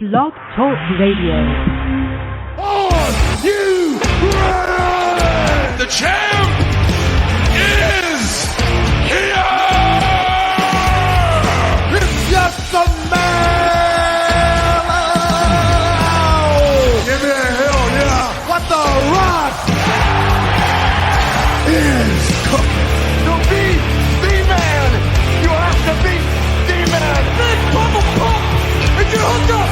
Blog Talk Radio. Are you ready? The champ is here! It's just a man! Give me a hell yeah! What the rock is cooking? To be the man, you have to be the man! Big bubble pump! And you hooked up!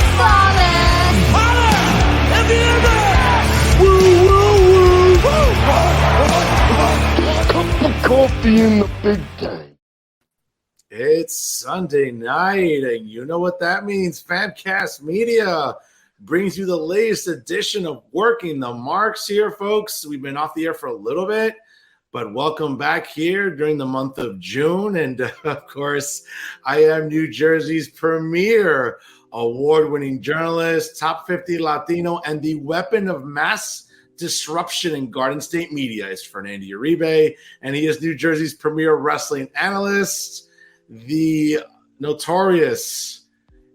Coffee in the big day. It's Sunday night, and you know what that means. Famcast Media brings you the latest edition of Working the Marks here, folks. We've been off the air for a little bit, but welcome back here during the month of June. And, of course, I am New Jersey's premier award-winning journalist, top 50 Latino, and the weapon of mass disruption in Garden State media is Fernando Uribe, and he is New Jersey's premier wrestling analyst, the notorious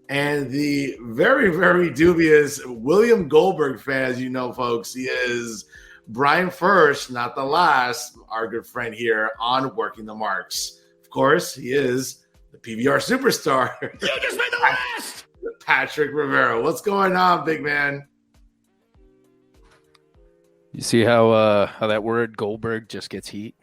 and the very, very dubious William Goldberg fan, as you know, folks. He is Brian First, not the last, our good friend here on Working the Marks. Of course, he is the PBR superstar. You just made the list! Patrick Rivera. What's going on, big man? You see how that word Goldberg just gets heat?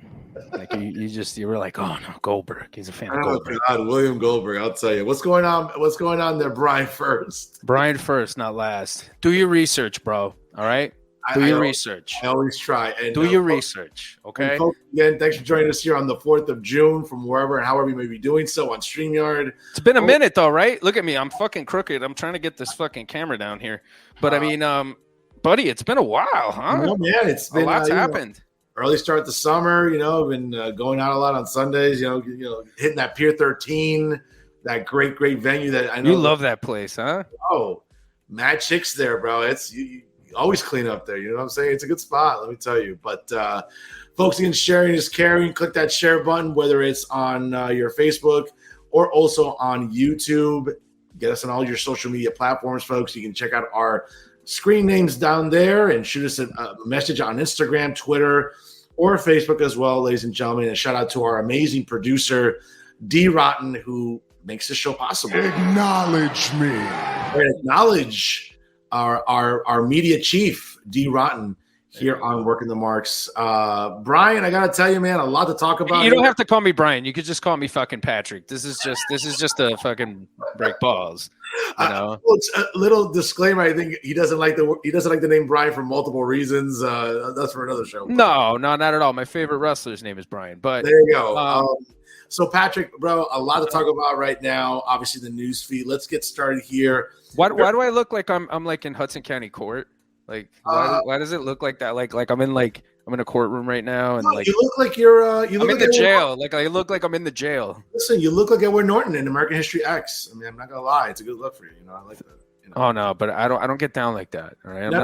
Like you were like, oh no, Goldberg. He's a fan of Goldberg. God, William Goldberg. I'll tell you what's going on. What's going on there, Brian First? Brian First, not last. Do your research, bro. All right. Do your research. I always try. And do your research. Okay. Folks, again, thanks for joining us here on the 4th of June from wherever and however you may be doing so on StreamYard. It's been a minute though, right? Look at me. I'm fucking crooked. I'm trying to get this fucking camera down here. But I mean, buddy, it's been a while, huh? No, man, it's been a lot's happened. Early start to summer, been going out a lot on Sundays, hitting that Pier 13, that great venue that I know. You love that place, huh? Oh, mad chicks there, bro. It's you always clean up there. You know what I'm saying? It's a good spot, let me tell you. But folks, again, sharing is caring. Click that share button, whether it's on your Facebook or also on YouTube. Get us on all your social media platforms, folks. You can check out our screen names down there and shoot us a message on Instagram, Twitter, or Facebook as well, ladies and gentlemen. And shout out to our amazing producer, D Rotten, who makes this show possible. Acknowledge me. And acknowledge our media chief, D Rotten, here on Working the Marks. Brian, I gotta tell you, man, a lot to talk about. You don't have to call me Brian. You could just call me fucking Patrick. This is just a fucking break balls. You know? Well, it's a little disclaimer. I think he doesn't like the name Brian for multiple reasons. That's for another show. No, not at all. My favorite wrestler's name is Brian. But there you go. So Patrick, bro, a lot to talk about right now. Obviously, the news feed. Let's get started here. Why do I look like I'm like in Hudson County Court? Like why does it look like that? Like I'm in a courtroom right now, and you look like you're I'm in the jail. Like I look like I'm in the jail. Listen, you look like Edward Norton in American History X. I mean, I'm not gonna lie, it's a good look for you. I like that. Oh no, but I don't get down like that. All right,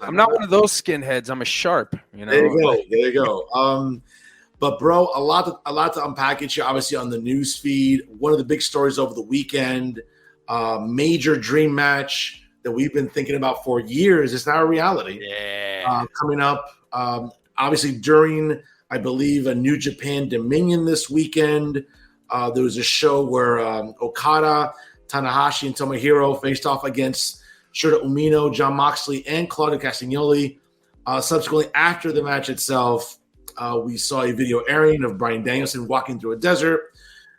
I'm not one of those skinheads. I'm a sharp. There you go. But bro, a lot to unpackage here. Obviously on the news feed, one of the big stories over the weekend, major dream match that we've been thinking about for years is now a reality. Yeah. Coming up, obviously during, I believe, a New Japan Dominion this weekend, there was a show where Okada, Tanahashi, and Tomohiro faced off against Shota Umino, Jon Moxley, and Claudio Castagnoli. Subsequently, after the match itself, we saw a video airing of Bryan Danielson walking through a desert.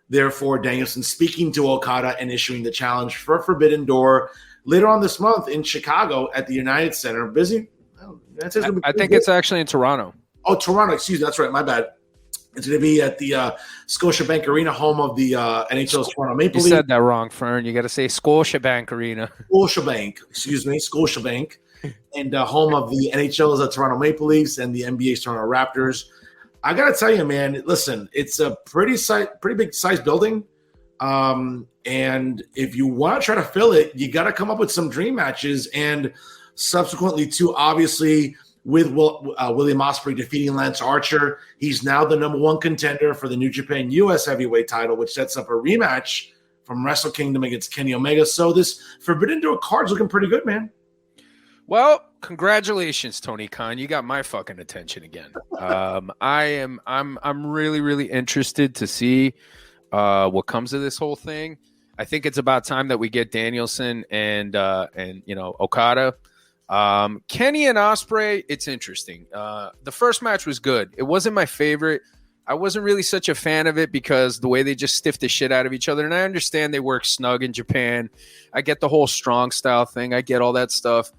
Therefore, Danielson speaking to Okada and issuing the challenge for Forbidden Door later on this month in Chicago at the United Center. Busy. I think it's actually in Toronto. Oh, Toronto. Excuse me. That's right. My bad. It's going to be at the Scotiabank Arena, home of the NHL's Toronto Maple Leafs. You said that wrong, Fern. You got to say Scotiabank Arena. Scotiabank. And home of the NHL's Toronto Maple Leafs and the NBA's Toronto Raptors. I got to tell you, man, listen, it's a pretty big size building. And if you want to try to fill it, you got to come up with some dream matches. And subsequently, too, obviously, with William Ospreay defeating Lance Archer, he's now the #1 contender for the New Japan U.S. Heavyweight title, which sets up a rematch from Wrestle Kingdom against Kenny Omega. So this Forbidden Door card's looking pretty good, man. Well, congratulations, Tony Khan. You got my fucking attention again. I'm really, really interested to see what comes of this whole thing. I think it's about time that we get Danielson and Okada. Kenny and Ospreay, it's interesting. The first match was good. It wasn't my favorite. I wasn't really such a fan of it because the way they just stiffed the shit out of each other. And I understand they work snug in Japan. I get the whole strong style thing. I get all that stuff.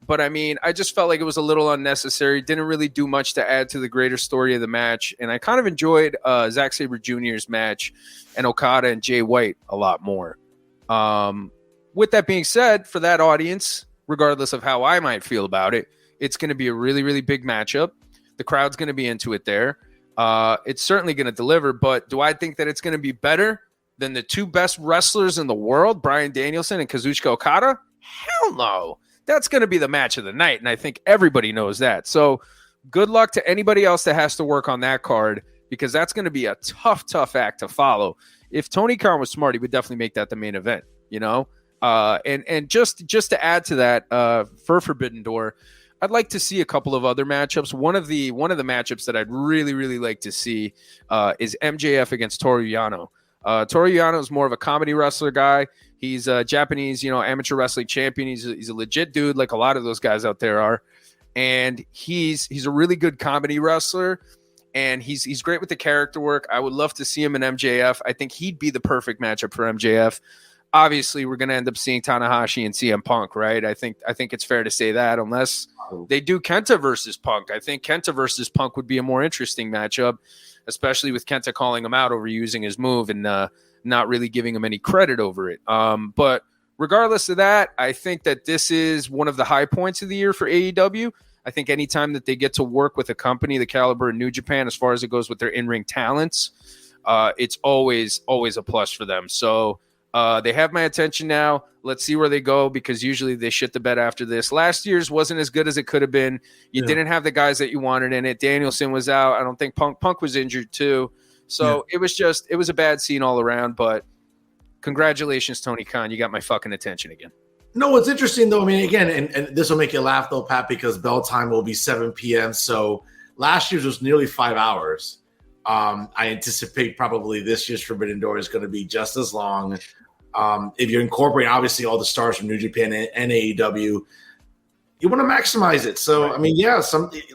But I mean, I just felt like it was a little unnecessary. Didn't really do much to add to the greater story of the match. And I kind of enjoyed Zack Sabre Jr.'s match and Okada and Jay White a lot more. With that being said, for that audience, regardless of how I might feel about it, it's going to be a really, really big matchup. The crowd's going to be into it there. It's certainly going to deliver. But do I think that it's going to be better than the two best wrestlers in the world, Bryan Danielson and Kazuchika Okada? Hell no. That's going to be the match of the night, and I think everybody knows that. So good luck to anybody else that has to work on that card, because that's going to be a tough act to follow. If Tony Khan was smart, he would definitely make that the main event, you know? And just to add to that, for Forbidden Door, I'd like to see a couple of other matchups. One of the matchups that I'd really, really like to see is MJF against Toru Yano. Toru Yano is more of a comedy wrestler guy. He's a Japanese, amateur wrestling champion. He's a legit dude, like a lot of those guys out there are. And he's a really good comedy wrestler, and he's great with the character work. I would love to see him in MJF. I think he'd be the perfect matchup for MJF. Obviously, we're going to end up seeing Tanahashi and CM Punk, right? I think it's fair to say that, unless they do Kenta versus Punk. I think Kenta versus Punk would be a more interesting matchup, especially with Kenta calling him out over using his move and not really giving him any credit over it. But regardless of that, I think that this is one of the high points of the year for AEW. I think anytime that they get to work with a company the caliber of New Japan, as far as it goes with their in-ring talents, it's always a plus for them. So they have my attention now. Let's see where they go, because usually they shit the bed after this. Last year's wasn't as good as it could have been. You didn't have the guys that you wanted in it. Danielson was out. I don't think Punk was injured too. So it was a bad scene all around. But congratulations, Tony Khan. You got my fucking attention again. No, what's interesting though, I mean, again, and this will make you laugh though, Pat, because bell time will be 7 p.m. So last year's was nearly 5 hours. I anticipate probably this year's Forbidden Door is going to be just as long. If you're incorporating obviously all the stars from New Japan and AEW, you want to maximize it. So, I mean,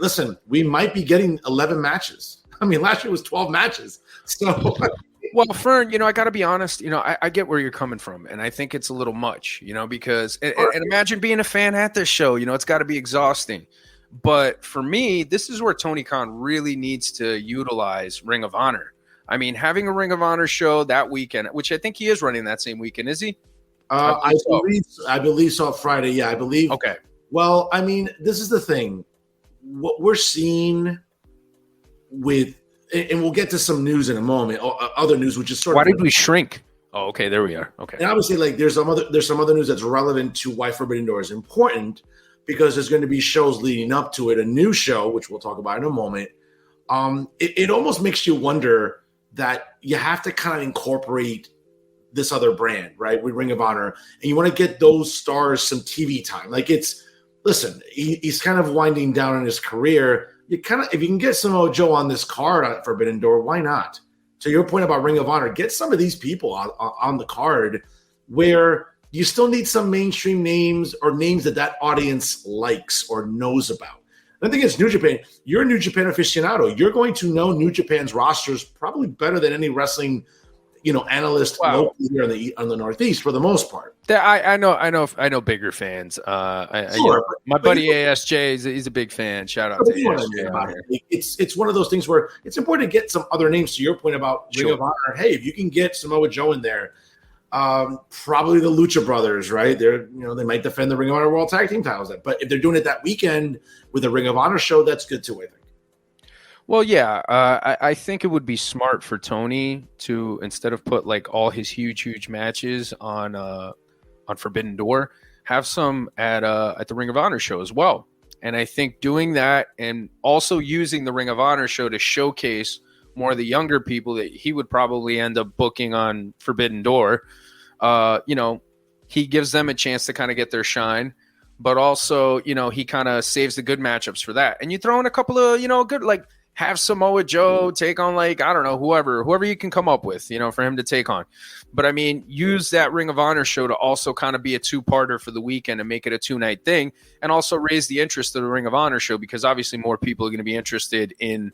listen, we might be getting 11 matches. I mean, last year was 12 matches. So, well, Fern, I got to be honest, I get where you're coming from, and I think it's a little much, because, and imagine being a fan at this show, it's got to be exhausting. But for me, this is where Tony Khan really needs to utilize Ring of Honor. I mean, having a Ring of Honor show that weekend, which I think he is running that same weekend, is he? I believe so. Friday, yeah, I believe. Okay. Well, I mean, this is the thing. What we're seeing with, and we'll get to some news in a moment. Other news, which is sort of. Why did we shrink? Oh, okay, there we are. Okay. And obviously, like, there's some other news that's relevant to why Forbidden Door is important, because there's going to be shows leading up to it. A new show, which we'll talk about in a moment. It almost makes you wonder that you have to kind of incorporate this other brand, right, with Ring of Honor, and you want to get those stars some TV time. Like, he's kind of winding down in his career. If you can get Samoa Joe on this card on Forbidden Door, why not? To your point about Ring of Honor, get some of these people on the card where you still need some mainstream names or names that audience likes or knows about. I think it's New Japan. You're a New Japan aficionado. You're going to know New Japan's rosters probably better than any wrestling, analyst locally here on the Northeast for the most part. I know bigger fans. My buddy ASJ, he's a big fan. Shout out to ASJ. It's one of those things where it's important to get some other names. To your point about Ring of Honor, hey, if you can get Samoa Joe in there, probably the Lucha Brothers, right? They might defend the Ring of Honor World Tag Team titles. But if they're doing it that weekend with a Ring of Honor show, that's good too, I think. Well, yeah, I think it would be smart for Tony to, instead of put like all his huge matches on Forbidden Door, have some at the Ring of Honor show as well. And I think doing that and also using the Ring of Honor show to showcase more of the younger people that he would probably end up booking on Forbidden Door. he gives them a chance to kind of get their shine, but also, he kind of saves the good matchups for that. And you throw in a couple of, good, like have Samoa Joe take on, like, I don't know, whoever you can come up with, for him to take on. But I mean, use that Ring of Honor show to also kind of be a two-parter for the weekend and make it a 2-night thing, and also raise the interest of the Ring of Honor show, because obviously more people are going to be interested in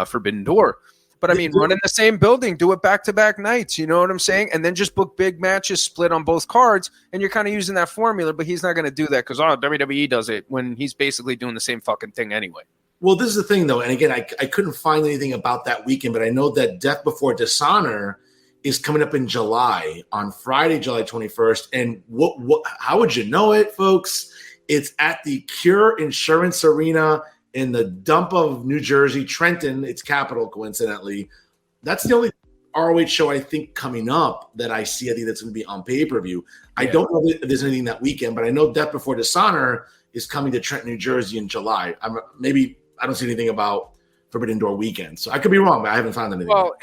Forbidden Door. But I mean, run in the same building, do it back-to-back nights, you know what I'm saying? And then just book big matches split on both cards, and you're kind of using that formula, but he's not going to do that because WWE does it when he's basically doing the same fucking thing anyway. Well, this is the thing, though, and again, I couldn't find anything about that weekend, but I know that Death Before Dishonor is coming up in July, on Friday, July 21st. And how would you know it, folks? It's at the Cure Insurance Arena in the dump of New Jersey, Trenton, its capital, coincidentally. That's the only ROH show I think coming up that I see. I think that's going to be on pay-per-view. I don't know if there's anything that weekend, but I know Death Before Dishonor is coming to Trenton, New Jersey in July. I don't see anything about Forbidden Door weekend, so I could be wrong, but I haven't found anything. Well,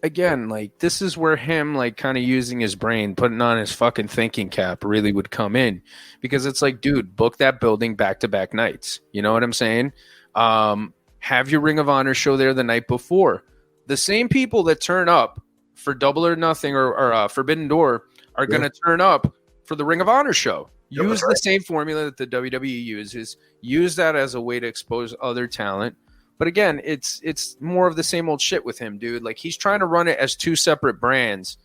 again, like, this is where him, like, kind of using his brain, putting on his fucking thinking cap really would come in, because it's like, dude, book that building back-to-back nights. You know what I'm saying? Have your Ring of Honor show there the night before. The same people that turn up for Double or Nothing or Forbidden Door are going to turn up for the Ring of Honor show. Use the same formula that the WWE uses. Use that as a way to expose other talent. But again, it's more of the same old shit with him, dude. Like, he's trying to run it as two separate brands.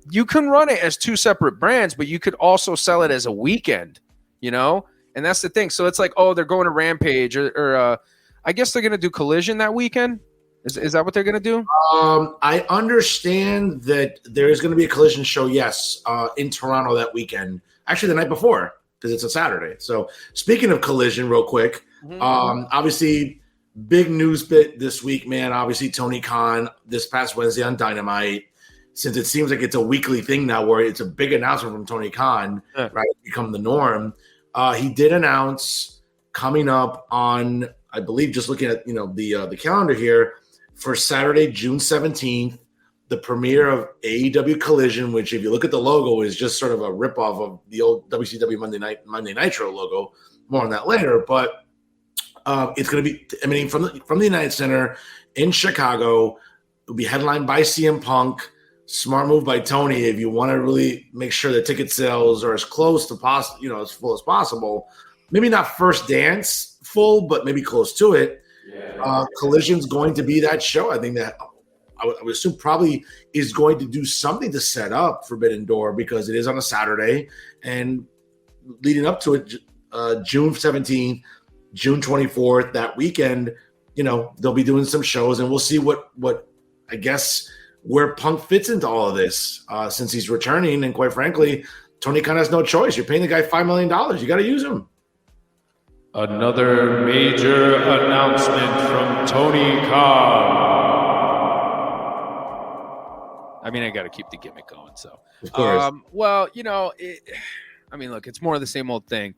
You can run it as two separate brands, but you could also sell it as a weekend, And that's the thing. So it's like, oh, they're going to Rampage or I guess they're going to do Collision that weekend. Is that what they're going to do? I understand that there is going to be a Collision show, yes, in Toronto that weekend. Actually, the night before, because it's a Saturday. So speaking of Collision, real quick, obviously, big news bit this week, man. Obviously, Tony Khan this past Wednesday on Dynamite, since it seems like it's a weekly thing now where it's a big announcement from Tony Khan, right? Become the norm. He did announce coming up on, I believe, just looking at the calendar here, for Saturday, June 17th, the premiere of AEW Collision, which, if you look at the logo, is just sort of a ripoff of the old WCW Monday Nitro logo. More on that later, but it's going to be emanating from the United Center in Chicago. It'll be headlined by CM Punk. Smart move by Tony. If you want to really make sure the ticket sales are as close to possible, as full as possible. Maybe not First Dance full, but maybe close to it. Collision's going to be that show. I think that I would assume probably is going to do something to set up Forbidden Door, because it is on a Saturday, and leading up to it, June 17th, June 24th, that weekend, they'll be doing some shows, and we'll see what I guess where Punk fits into all of this, since he's returning. And quite frankly, Tony Khan has no choice. You're paying the guy $5 million. You got to use him. Another major announcement from Tony Khan. I mean, I got to keep the gimmick going. So, of course. Look, it's more of the same old thing.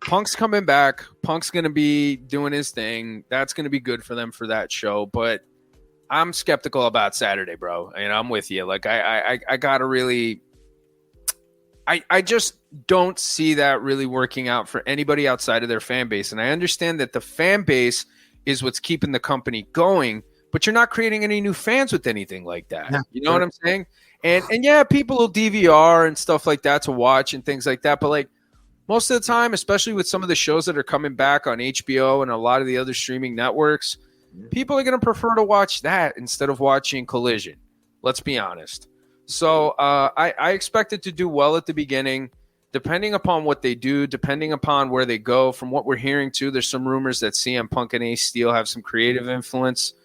Punk's coming back. Punk's going to be doing his thing. That's going to be good for them for that show. But I'm skeptical about Saturday, bro. And I'm with you. Like, I got to really... I just don't see that really working out for anybody outside of their fan base. And I understand that the fan base is what's keeping the company going, but you're not creating any new fans with anything like that. Yeah, you know what I'm saying? And yeah, people will DVR and stuff like that to watch and things like that. But like most of the time, especially with some of the shows that are coming back on HBO and a lot of the other streaming networks, people are going to prefer to watch that instead of watching Collision. Let's be honest. So I expect it to do well at the beginning, depending upon what they do, depending upon where they go. From what we're hearing, too, there's some rumors that CM Punk and Ace Steel have some creative influence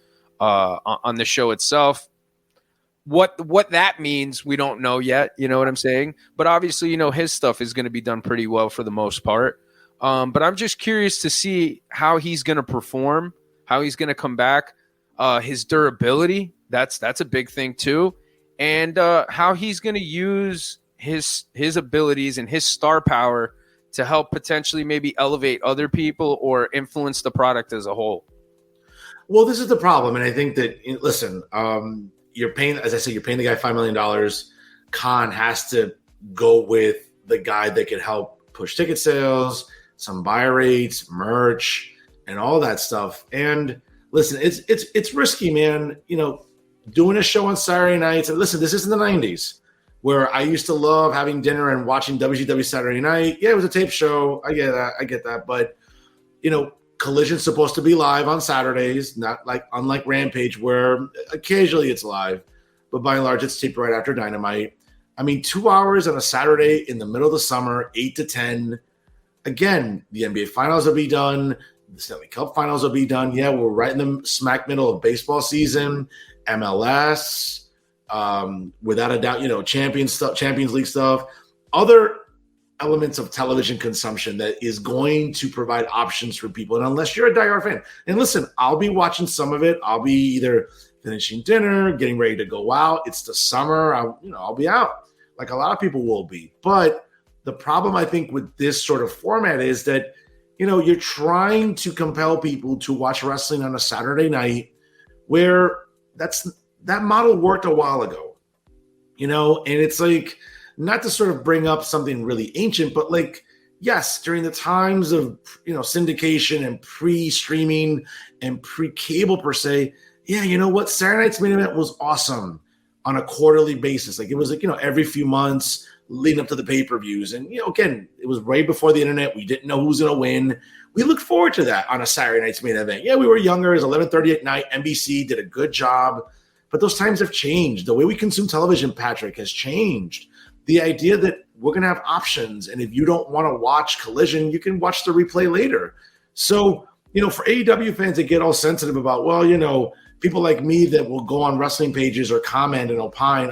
on the show itself. What that means, we don't know yet. You know what I'm saying? But obviously, his stuff is going to be done pretty well for the most part. But I'm just curious to see how he's going to perform, how he's going to come back, his durability. That's a big thing, too. And how he's going to use his abilities and his star power to help potentially maybe elevate other people or influence the product as a whole. Well, this is the problem. And I think that, listen, you're paying, as I said, you're paying the guy $5 million. Khan has to go with the guy that can help push ticket sales, some buy rates, merch, and all that stuff. And listen, it's risky, man. You know, doing a show on Saturday nights. And listen, this isn't the 90s where I used to love having dinner and watching WCW Saturday night. Yeah, it was a tape show. I get that. But, you know, Collision's supposed to be live on Saturdays, not like unlike Rampage, where occasionally it's live, but by and large, it's taped right after Dynamite. I mean, 2 hours on a Saturday in the middle of the summer, 8 to 10. Again, the NBA Finals will be done. The Stanley Cup Finals will be done. Yeah, we're right in the smack middle of baseball season, MLS. Without a doubt, you know, Champions League stuff, other elements of television consumption that is going to provide options for people. And unless you're a diehard fan, and listen, I'll be watching some of it. I'll be either finishing dinner, getting ready to go out. It's the summer. I'll be out like a lot of people will be. But the problem I think with this sort of format is that, you know, you're trying to compel people to watch wrestling on a Saturday night where that model worked a while ago, you know, and it's like, not to sort of bring up something really ancient, but like, yes, during the times of, you know, syndication and pre-streaming and pre-cable per se, yeah, you know what? Saturday Night's Main Event was awesome on a quarterly basis. Like it was like, you know, every few months leading up to the pay-per-views. And, you know, again, it was right before the internet. We didn't know who was going to win. We looked forward to that on a Saturday Night's Main Event. Yeah, we were younger. It was 11:30 at night. NBC did a good job. But those times have changed. The way we consume television, Patrick, has changed. The idea that we're going to have options, and if you don't want to watch Collision, you can watch the replay later. So, you know, for AEW fans that get all sensitive about, well, you know, people like me that will go on wrestling pages or comment and opine,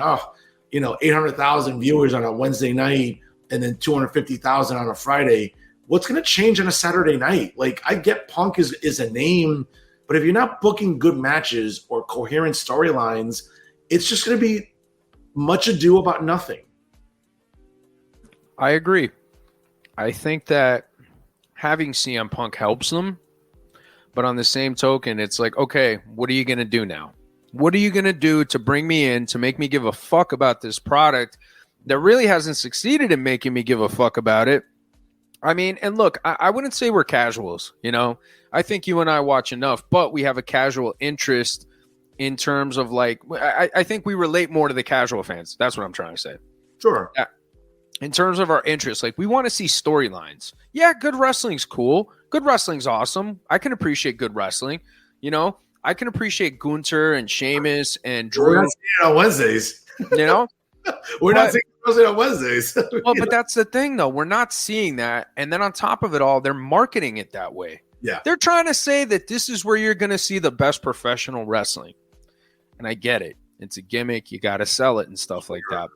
800,000 viewers on a Wednesday night and then 250,000 on a Friday. What's going to change on a Saturday night? Like, I get Punk is a name, but if you're not booking good matches or coherent storylines, it's just going to be much ado about nothing. I agree. I think that having CM Punk helps them, but on the same token, it's like, okay, what are you going to do now? What are you going to do to bring me in, to make me give a fuck about this product that really hasn't succeeded in making me give a fuck about it? I mean, and look, I wouldn't say we're casuals, you know? I think you and I watch enough, but we have a casual interest in terms of like, I think we relate more to the casual fans. That's what I'm trying to say. Sure. Yeah. In terms of our interest, like we want to see storylines. Yeah, good wrestling's cool. Good wrestling's awesome. I can appreciate good wrestling. You know, I can appreciate Gunther and Sheamus and Drew. We're not seeing it on Wednesdays. You know? We're not seeing it on Wednesdays. Well, but that's the thing, though. We're not seeing that. And then on top of it all, they're marketing it that way. Yeah. They're trying to say that this is where you're going to see the best professional wrestling. And I get it. It's a gimmick. You got to sell it and stuff like that.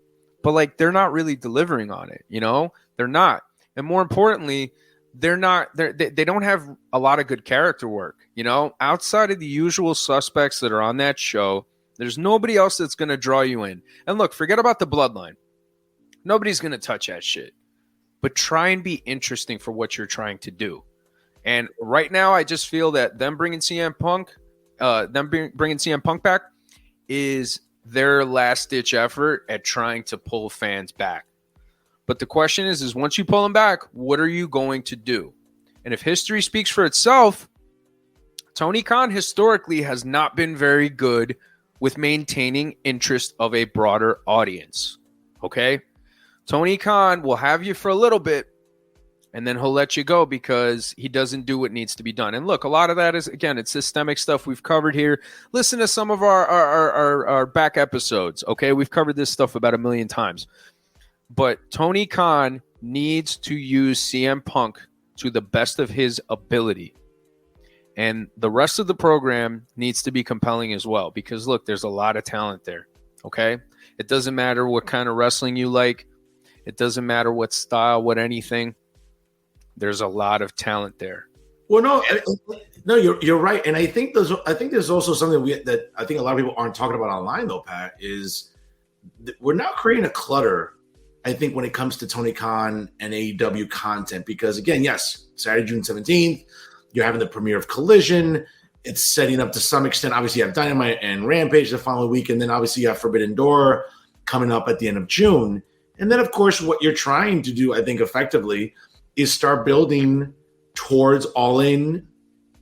But like, they're not really delivering on it. You know, they're not. And more importantly, they don't have a lot of good character work. You know, outside of the usual suspects that are on that show, there's nobody else that's going to draw you in. And look, forget about the Bloodline. Nobody's going to touch that shit. But try and be interesting for what you're trying to do. And right now, I just feel that them bringing CM Punk back is their last-ditch effort at trying to pull fans back. But the question is once you pull them back, what are you going to do? And if history speaks for itself, Tony Khan historically has not been very good with maintaining interest of a broader audience. Okay? Tony Khan will have you for a little bit, and then he'll let you go because he doesn't do what needs to be done. And look, a lot of that is, again, it's systemic stuff we've covered here. Listen to some of our back episodes, okay? We've covered this stuff about 1 million times. But Tony Khan needs to use CM Punk to the best of his ability. And the rest of the program needs to be compelling as well because, look, there's a lot of talent there, okay? It doesn't matter what kind of wrestling you like. It doesn't matter what style, what anything. There's a lot of talent there. Well, no, you're right, and I think there's also something that I think a lot of people aren't talking about online though, Pat. Is we're now creating a clutter. I think when it comes to Tony Khan and AEW content, because again, yes, Saturday, June 17th, you're having the premiere of Collision. It's setting up to some extent. Obviously, you have Dynamite and Rampage the following week, and then obviously you have Forbidden Door. coming up at the end of June. And then, of course, what you're trying to do, I think, effectively is start building towards All In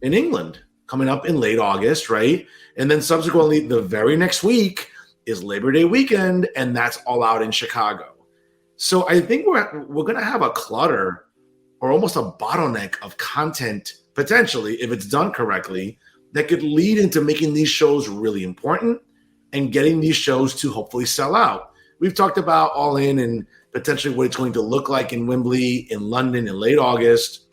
England coming up in late August, right? And then subsequently, the very next week is Labor Day weekend, and that's All Out in Chicago. So I think we're going to have a clutter or almost a bottleneck of content, potentially, if it's done correctly, that could lead into making these shows really important and getting these shows to hopefully sell out. We've talked about All In and potentially what it's going to look like in Wembley, in London in late August.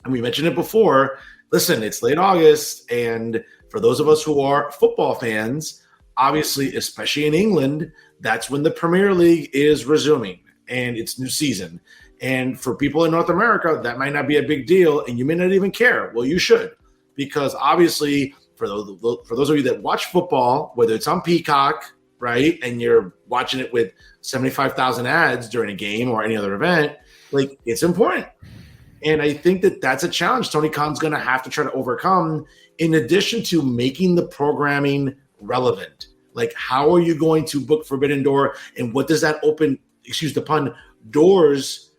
And we mentioned it before. Listen, it's late August. And for those of us who are football fans, obviously, especially in England, that's when the Premier League is resuming and it's new season. And for people in North America, that might not be a big deal. And you may not even care. Well, you should, because obviously for those of you that watch football, whether it's on Peacock, right, and you're watching it with 75,000 ads during a game or any other event, like, it's important. And I think that that's a challenge Tony Khan's going to have to try to overcome, in addition to making the programming relevant. Like, how are you going to book Forbidden Door, and what does that open, excuse the pun, doors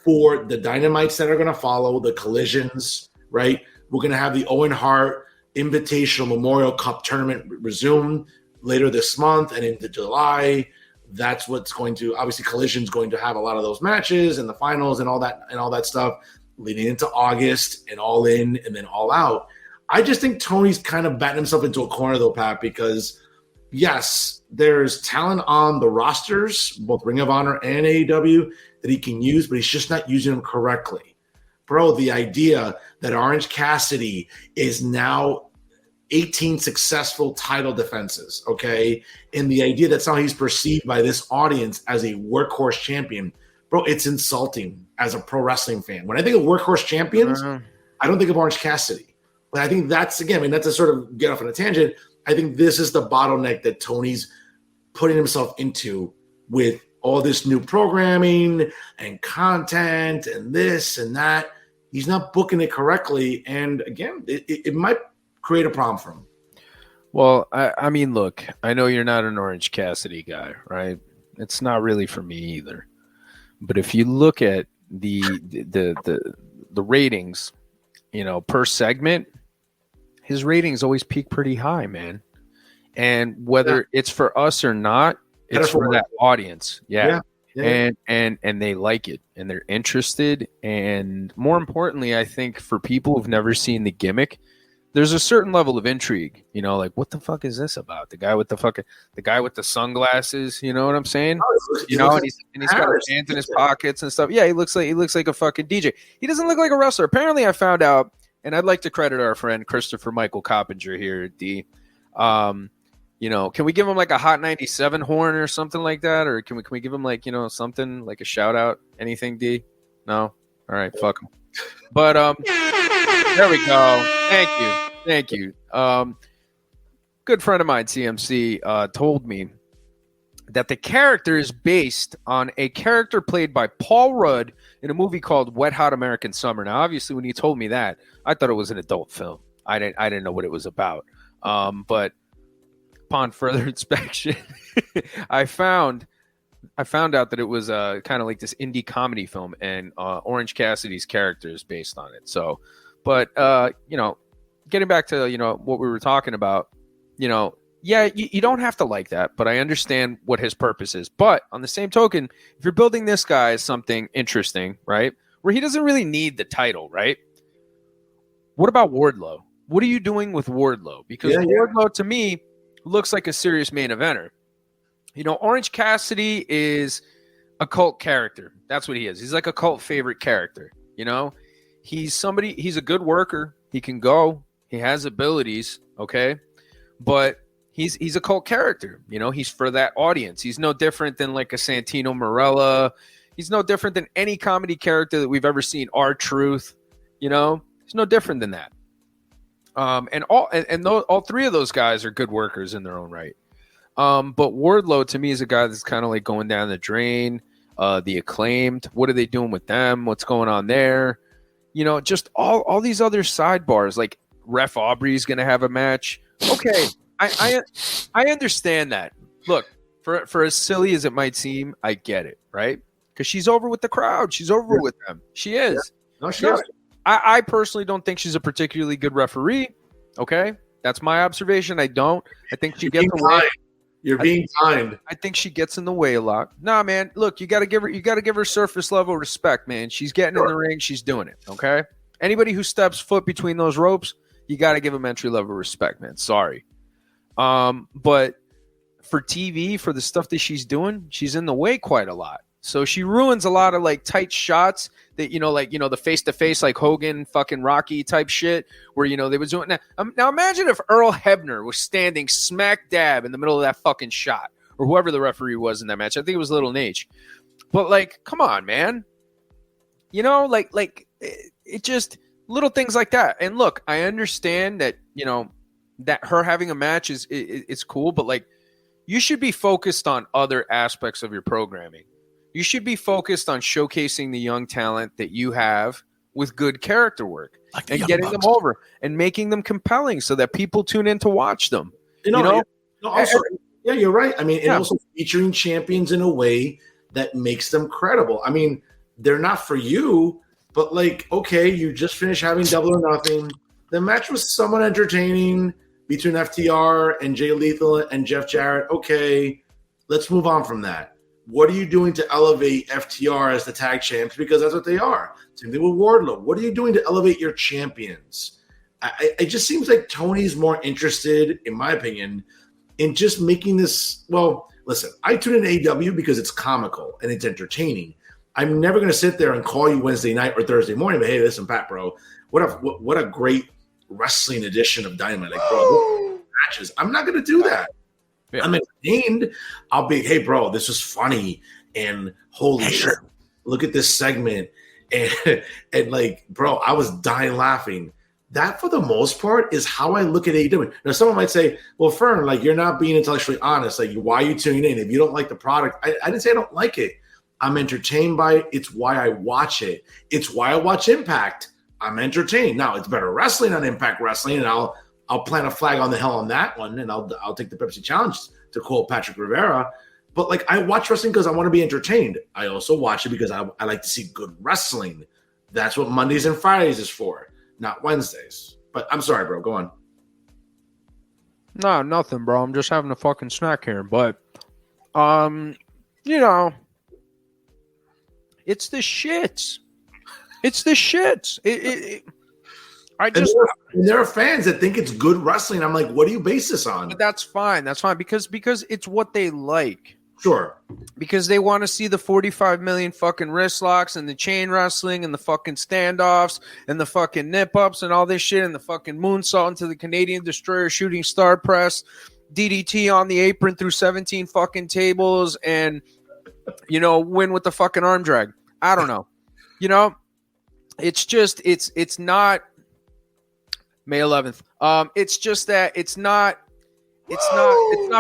for the Dynamites that are going to follow, the Collisions, right? We're going to have the Owen Hart Invitational Memorial Cup tournament resume later this month and into July. That's what's going to, obviously, Collision's going to have a lot of those matches and the finals and all that stuff leading into August and All In and then All Out. I just think Tony's kind of batting himself into a corner, though, Pat, because yes, there's talent on the rosters, both Ring of Honor and AEW, that he can use, but he's just not using them correctly. Bro, the idea that Orange Cassidy is now 18 successful title defenses, okay? And the idea that somehow he's perceived by this audience as a workhorse champion, bro, it's insulting as a pro wrestling fan. When I think of workhorse champions, I don't think of Orange Cassidy. But I think that's, again, I mean, that's a sort of get off on a tangent. I think this is the bottleneck that Tony's putting himself into with all this new programming and content and this and that. He's not booking it correctly. And again, it might create a problem for him. Well, I mean, look, I know you're not an Orange Cassidy guy, right? It's not really for me either. But if you look at the ratings, you know, per segment, his ratings always peak pretty high, man. And whether it's for us or not, it's for that audience. Yeah. And they like it and they're interested. And more importantly, I think for people who've never seen the gimmick, there's a certain level of intrigue, you know, like, what the fuck is this about? The guy with the sunglasses, you know what I'm saying? You know, and he's got his hands in his pockets and stuff. Yeah, he looks like a fucking DJ. He doesn't look like a wrestler. Apparently, I found out, and I'd like to credit our friend Christopher Michael Coppinger here at D. You know, can we give him like a Hot 97 horn or something like that? Or can we give him, like, you know, something like a shout out? Anything, D? No? All right, fuck him. But there we go. Thank you. Good friend of mine, CMC, told me that the character is based on a character played by Paul Rudd in a movie called Wet Hot American Summer. Now, obviously, when he told me that, I thought it was an adult film. I didn't know what it was about. But upon further inspection, I found out that it was kind of like this indie comedy film, and Orange Cassidy's character is based on it. So, but you know, getting back to, you know, what we were talking about, you know, yeah, you don't have to like that, but I understand what his purpose is. But on the same token, if you're building this guy as something interesting, right, where he doesn't really need the title, right? What about Wardlow? What are you doing with Wardlow? Because Wardlow, to me, looks like a serious main eventer. You know, Orange Cassidy is a cult character. That's what he is. He's like a cult favorite character. You know, he's a good worker. He can go. He has abilities. Okay. But he's a cult character. You know, he's for that audience. He's no different than like a Santino Marella. He's no different than any comedy character that we've ever seen. R-Truth, you know, he's no different than that. And all three of those guys are good workers in their own right. But Wardlow, to me, is a guy that's kind of like going down the drain. The Acclaimed, what are they doing with them? What's going on there? You know, just all these other sidebars, like Ref Aubrey's going to have a match. Okay, I understand that. Look, For as silly as it might seem, I get it, right? Because she's over with the crowd. She's over with them. She is. Yeah. No, she is. I personally don't think she's a particularly good referee. Okay, that's my observation. I don't. I think she gets away. You're being kind. I think she gets in the way a lot. Nah, man. Look, you got to give her surface level respect, man. She's getting in the ring. She's doing it. Okay. Anybody who steps foot between those ropes, you got to give them entry level respect, man. Sorry. But for TV, for the stuff that she's doing, she's in the way quite a lot. So she ruins a lot of like tight shots that, the face to face, like Hogan, fucking Rocky type shit where, they were doing that. Now imagine if Earl Hebner was standing smack dab in the middle of that fucking shot, or whoever the referee was in that match. I think it was Little Nate. But like, come on, man. It just little things like that. And look, I understand that, that her having a match is cool, but like, you should be focused on other aspects of your programming. You should be focused on showcasing the young talent that you have with good character work and getting them over and making them compelling so that people tune in to watch them. Also, you're right. I mean, and also featuring champions in a way that makes them credible. I mean, they're not for you, but like, okay, you just finished having Double or Nothing. The match was somewhat entertaining between FTR and Jay Lethal and Jeff Jarrett. Okay, let's move on from that. What are you doing to elevate FTR as the tag champs? Because that's what they are. Same thing with Wardlow. What are you doing to elevate your champions? It just seems like Tony's more interested, in my opinion, in just making this. Well, listen, I tune in AEW because it's comical and it's entertaining. I'm never going to sit there and call you Wednesday night or Thursday morning. But hey, listen, Pat, bro, what a great wrestling edition of Dynamite. Like, bro, matches. I'm not going to do that. Yeah. I'm entertained. I'll be, hey, bro, this was funny, and holy shit, look at this segment, and like, bro, I was dying laughing. That, for the most part, is how I look at AEW. Now, someone might say, well, Fern, like, you're not being intellectually honest. Like, why are you tuning in? If you don't like the product, I didn't say I don't like it. I'm entertained by it. It's why I watch it. It's why I watch Impact. I'm entertained. Now, it's better wrestling on Impact Wrestling, and I'll plant a flag on the hell on that one, and I'll take the Pepsi Challenge, to quote Patrick Rivera. But like, I watch wrestling because I want to be entertained. I also watch it because I like to see good wrestling. That's what Mondays and Fridays is for, not Wednesdays. But I'm sorry, bro. Go on. No, nothing, bro. I'm just having a fucking snack here. But, it's the shits. It's the shits. And there are fans that think it's good wrestling. I'm like, what do you base this on? But that's fine. That's fine because it's what they like. Sure. Because they want to see the 45 million fucking wrist locks and the chain wrestling and the fucking standoffs and the fucking nip ups and all this shit and the fucking moonsault into the Canadian Destroyer shooting star press, DDT on the apron through 17 fucking tables, and win with the fucking arm drag. I don't know. It's just it's not May 11th. It's just that it's not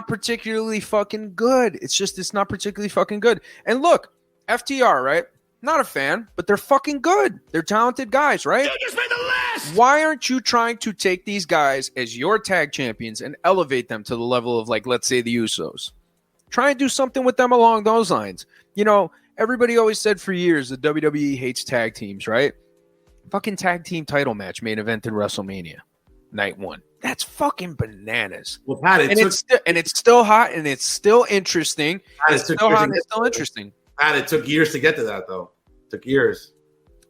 particularly fucking good. It's not particularly fucking good. And look, FTR, right? Not a fan, but they're fucking good. They're talented guys, right? You just made the list! Why aren't you trying to take these guys as your tag champions and elevate them to the level of, like, let's say the Usos? Try and do something with them along those lines. Everybody always said for years the WWE hates tag teams, right? Fucking tag team title match main event in WrestleMania night 1. That's fucking bananas. Well, Pat, it's still hot and it's still interesting. It's still hot and it's still interesting. Pat, it took years to get to that, though. It took years.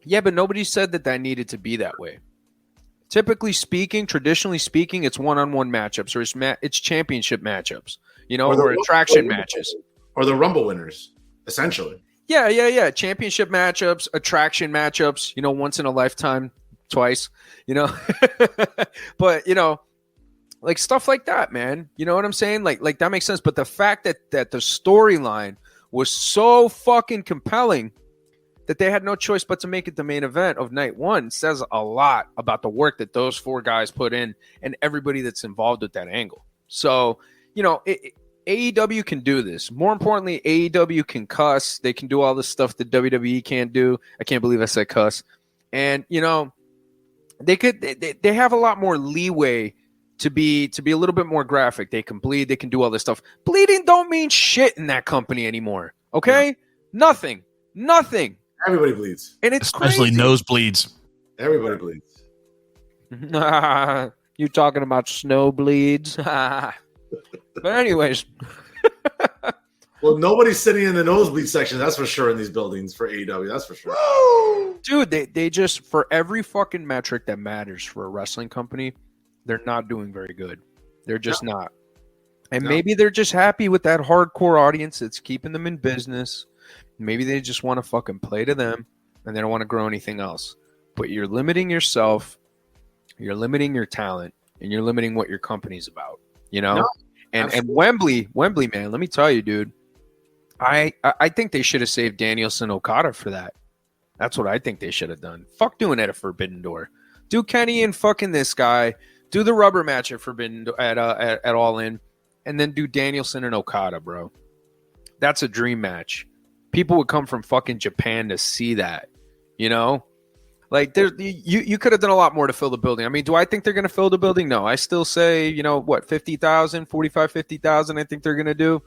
Yeah, but nobody said that needed to be that way. Typically speaking, traditionally speaking, it's one-on-one matchups or it's championship matchups, or attraction matches. Or the Rumble winners, essentially. Yeah. Championship matchups, attraction matchups, once in a lifetime, twice, But, like stuff like that, man. You know what I'm saying? Like that makes sense. But the fact that the storyline was so fucking compelling that they had no choice but to make it the main event of night 1 says a lot about the work that those 4 guys put in and everybody that's involved with that angle. So, AEW can do this. More importantly, AEW can cuss. They can do all this stuff that WWE can't do. I can't believe I said cuss. And, they have a lot more leeway to be a little bit more graphic. They can bleed. They can do all this stuff. Bleeding don't mean shit in that company anymore. Okay, nothing. Everybody bleeds, and it's especially crazy. nosebleeds. Everybody bleeds. You talking about snow bleeds? But anyways. Well, nobody's sitting in the nosebleed section, that's for sure, in these buildings for AEW. That's for sure. Dude, they just, for every fucking metric that matters for a wrestling company, they're not doing very good. They're just not. And maybe they're just happy with that hardcore audience that's keeping them in business. Maybe they just want to fucking play to them and they don't want to grow anything else. But you're limiting yourself, you're limiting your talent, and you're limiting what your company's about, you know? No, and Wembley, man, let me tell you, dude, I think they should have saved Danielson Okada for that. That's what I think they should have done. Fuck doing it at Forbidden Door. Do Kenny and fucking this guy. Do the rubber match at Forbidden at All In, and then do Danielson and Okada, bro. That's a dream match. People would come from fucking Japan to see that. You know, like there, you could have done a lot more to fill the building. I mean, do I think they're going to fill the building? No, I still say, you know, what, 50,000, 45, 50,000. I think they're going to do.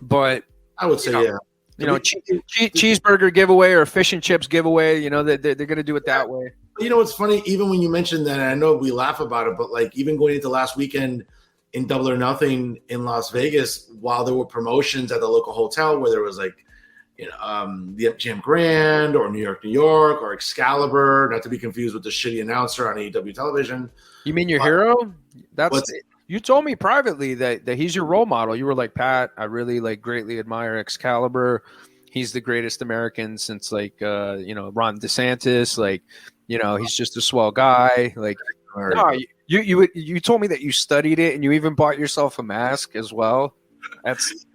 But I would say, yeah. You know, cheeseburger giveaway or fish and chips giveaway. You know, they're going to do it that way. You know what's funny? Even when you mentioned that, and I know we laugh about it, but like even going into last weekend in Double or Nothing in Las Vegas, while there were promotions at the local hotel where there was like, you know, the MGM Grand or New York, or Excalibur, not to be confused with the shitty announcer on AEW television. You mean your hero? You told me privately that he's your role model. You were like, Pat, I really like greatly admire Excalibur. He's the greatest American since like you know, Ron DeSantis. Like, you know, he's just a swell guy. Like, no, you told me that you studied it and you even bought yourself a mask as well. That's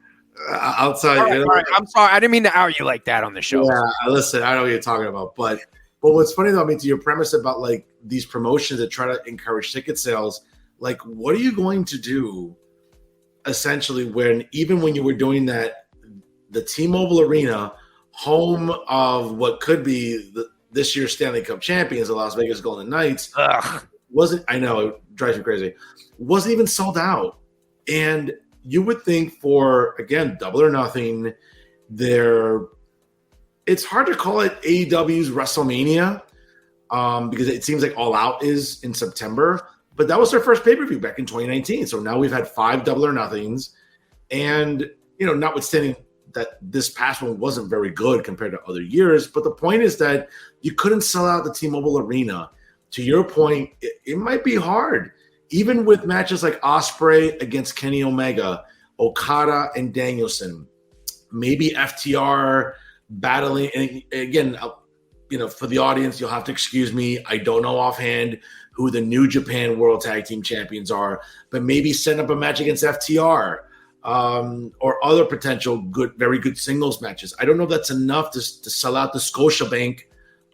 outside. All right. I'm sorry, I didn't mean to out you like that on the show. Yeah, listen, I know what you're talking about, but what's funny though, I mean, to your premise about like these promotions that try to encourage ticket sales, like what are you going to do essentially when even when you were doing that, the T-Mobile Arena, home of what could be this year's Stanley Cup champions, the Las Vegas Golden Knights, wasn't, I know, it drives me crazy, wasn't even sold out. And you would think for, again, Double or Nothing, it's hard to call it AEW's WrestleMania because it seems like All Out is in September, but that was their first pay-per-view back in 2019. So now we've had 5 Double or Nothings, and, you know, notwithstanding that this past one wasn't very good compared to other years, but the point is that you couldn't sell out the T-Mobile Arena. To your point, it might be hard, even with matches like Ospreay against Kenny Omega, Okada and Danielson, maybe FTR battling. And again, you know, for the audience, you'll have to excuse me. I don't know offhand who the New Japan World Tag Team Champions are, but maybe set up a match against FTR or other potential very good singles matches. I don't know if that's enough to sell out the Scotiabank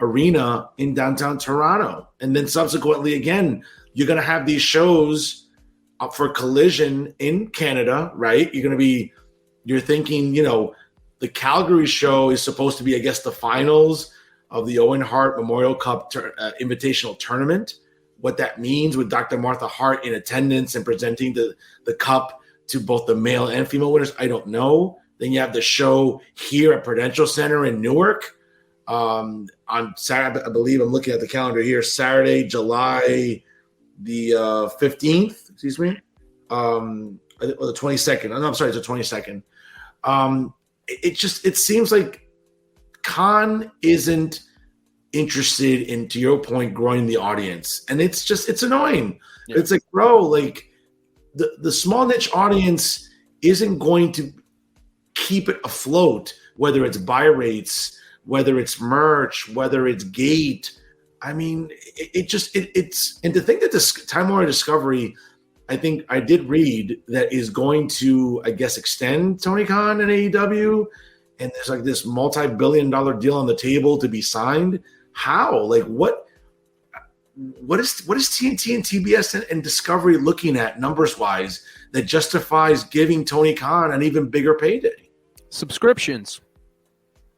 Arena in downtown Toronto. And then subsequently, again, you're going to have these shows up for Collision in Canada, right? You're thinking, you know, the Calgary show is supposed to be, I guess, the finals of the Owen Hart Memorial Cup Invitational Tournament. What that means with Dr. Martha Hart in attendance and presenting the cup to both the male and female winners, I don't know. Then you have the show here at Prudential Center in Newark on Saturday. I believe I'm looking at the calendar here. Saturday, July the 15th. Excuse me, or the 22nd. No, I'm sorry, it's the 22nd. It seems like Khan isn't interested in, to your point, growing the audience, and it's annoying. Yeah. It's like, bro, like the small niche audience isn't going to keep it afloat, whether it's buy rates, whether it's merch, whether it's gate. I mean, it's and to think that this Time Warner Discovery, I think I did read that is going to, I guess, extend Tony Khan and AEW, and there's like this multi-billion-dollar deal on the table to be signed. How? Like what is TNT and TBS and Discovery looking at numbers-wise that justifies giving Tony Khan an even bigger payday? Subscriptions.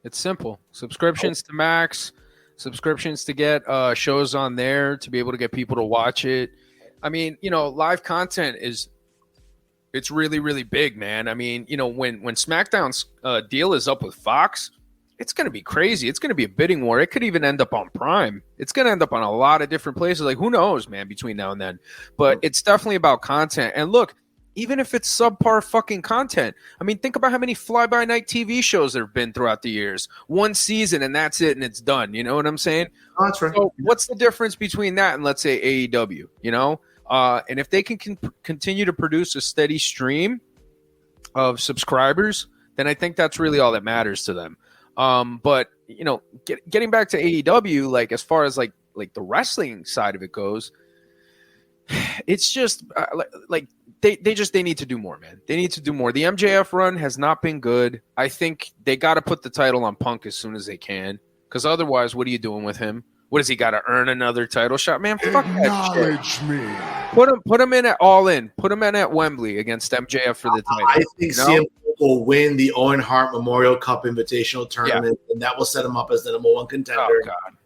It's simple. Subscriptions to Max. Subscriptions to get shows on there to be able to get people to watch it. I mean, live content it's really, really big, man. I mean, when SmackDown's deal is up with Fox, it's going to be crazy. It's going to be a bidding war. It could even end up on Prime. It's going to end up on a lot of different places. Like, who knows, man, between now and then. But it's definitely about content. And look, even if it's subpar fucking content, I mean, think about how many fly-by-night TV shows there have been throughout the years. One season, and that's it, and it's done. You know what I'm saying? Oh, that's right. So what's the difference between that and, let's say, AEW, And if they can continue to produce a steady stream of subscribers, then I think that's really all that matters to them. But getting back to AEW, like as far as like the wrestling side of it goes, it's just they need to do more, man. They need to do more. The MJF run has not been good. I think they got to put the title on Punk as soon as they can, because otherwise, what are you doing with him? What does he got to earn another title shot, man? Fuck that shit. Me. Put him in at All In. Put him in at Wembley against MJF for the title. I think CM Punk will win the Owen Hart Memorial Cup Invitational Tournament, and that will set him up as the number one contender. Oh, God.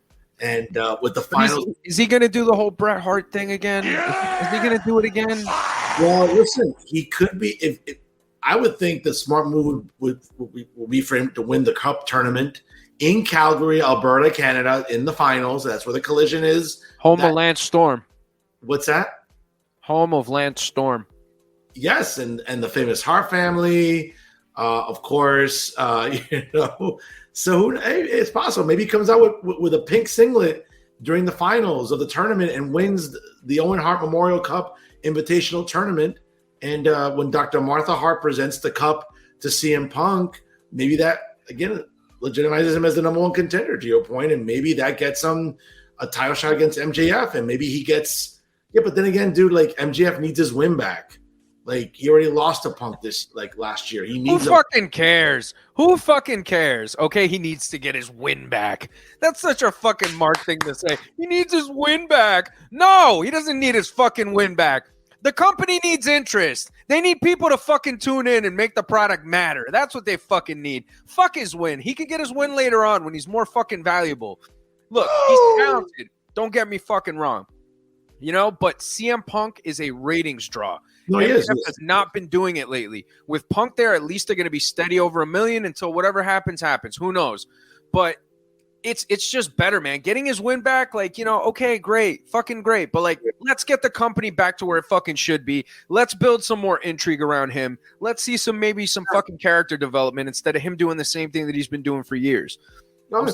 And with the finals, is he going to do the whole Bret Hart thing again? Is he going to do it again? Well, listen, he could be. If I would think the smart move would be for him to win the Cup tournament in Calgary, Alberta, Canada, in the finals. That's where the collision is. Home of Lance Storm. What's that? Home of Lance Storm. Yes, and the famous Hart family, of course. So it's possible. Maybe he comes out with a pink singlet during the finals of the tournament and wins the Owen Hart Memorial Cup Invitational Tournament. And when Dr. Martha Hart presents the cup to CM Punk, maybe that, again, legitimizes him as the number one contender, to your point. And maybe that gets him a title shot against MJF. And maybe he gets – yeah, but then again, dude, like MJF needs his win back. Like, he already lost to Punk last year. He needs. Who fucking cares? Who fucking cares? Okay, he needs to get his win back. That's such a fucking Mark thing to say. He needs his win back. No, he doesn't need his fucking win back. The company needs interest. They need people to fucking tune in and make the product matter. That's what they fucking need. Fuck his win. He could get his win later on when he's more fucking valuable. Look, he's talented. Don't get me fucking wrong. But CM Punk is a ratings draw. No, he is. Has not been doing it lately. With Punk there, at least they're going to be steady over 1 million until whatever happens. Who knows? But it's just better, man. Getting his win back, okay, great, fucking great. But let's get the company back to where it fucking should be. Let's build some more intrigue around him. Let's see some fucking character development instead of him doing the same thing that he's been doing for years. No, I'm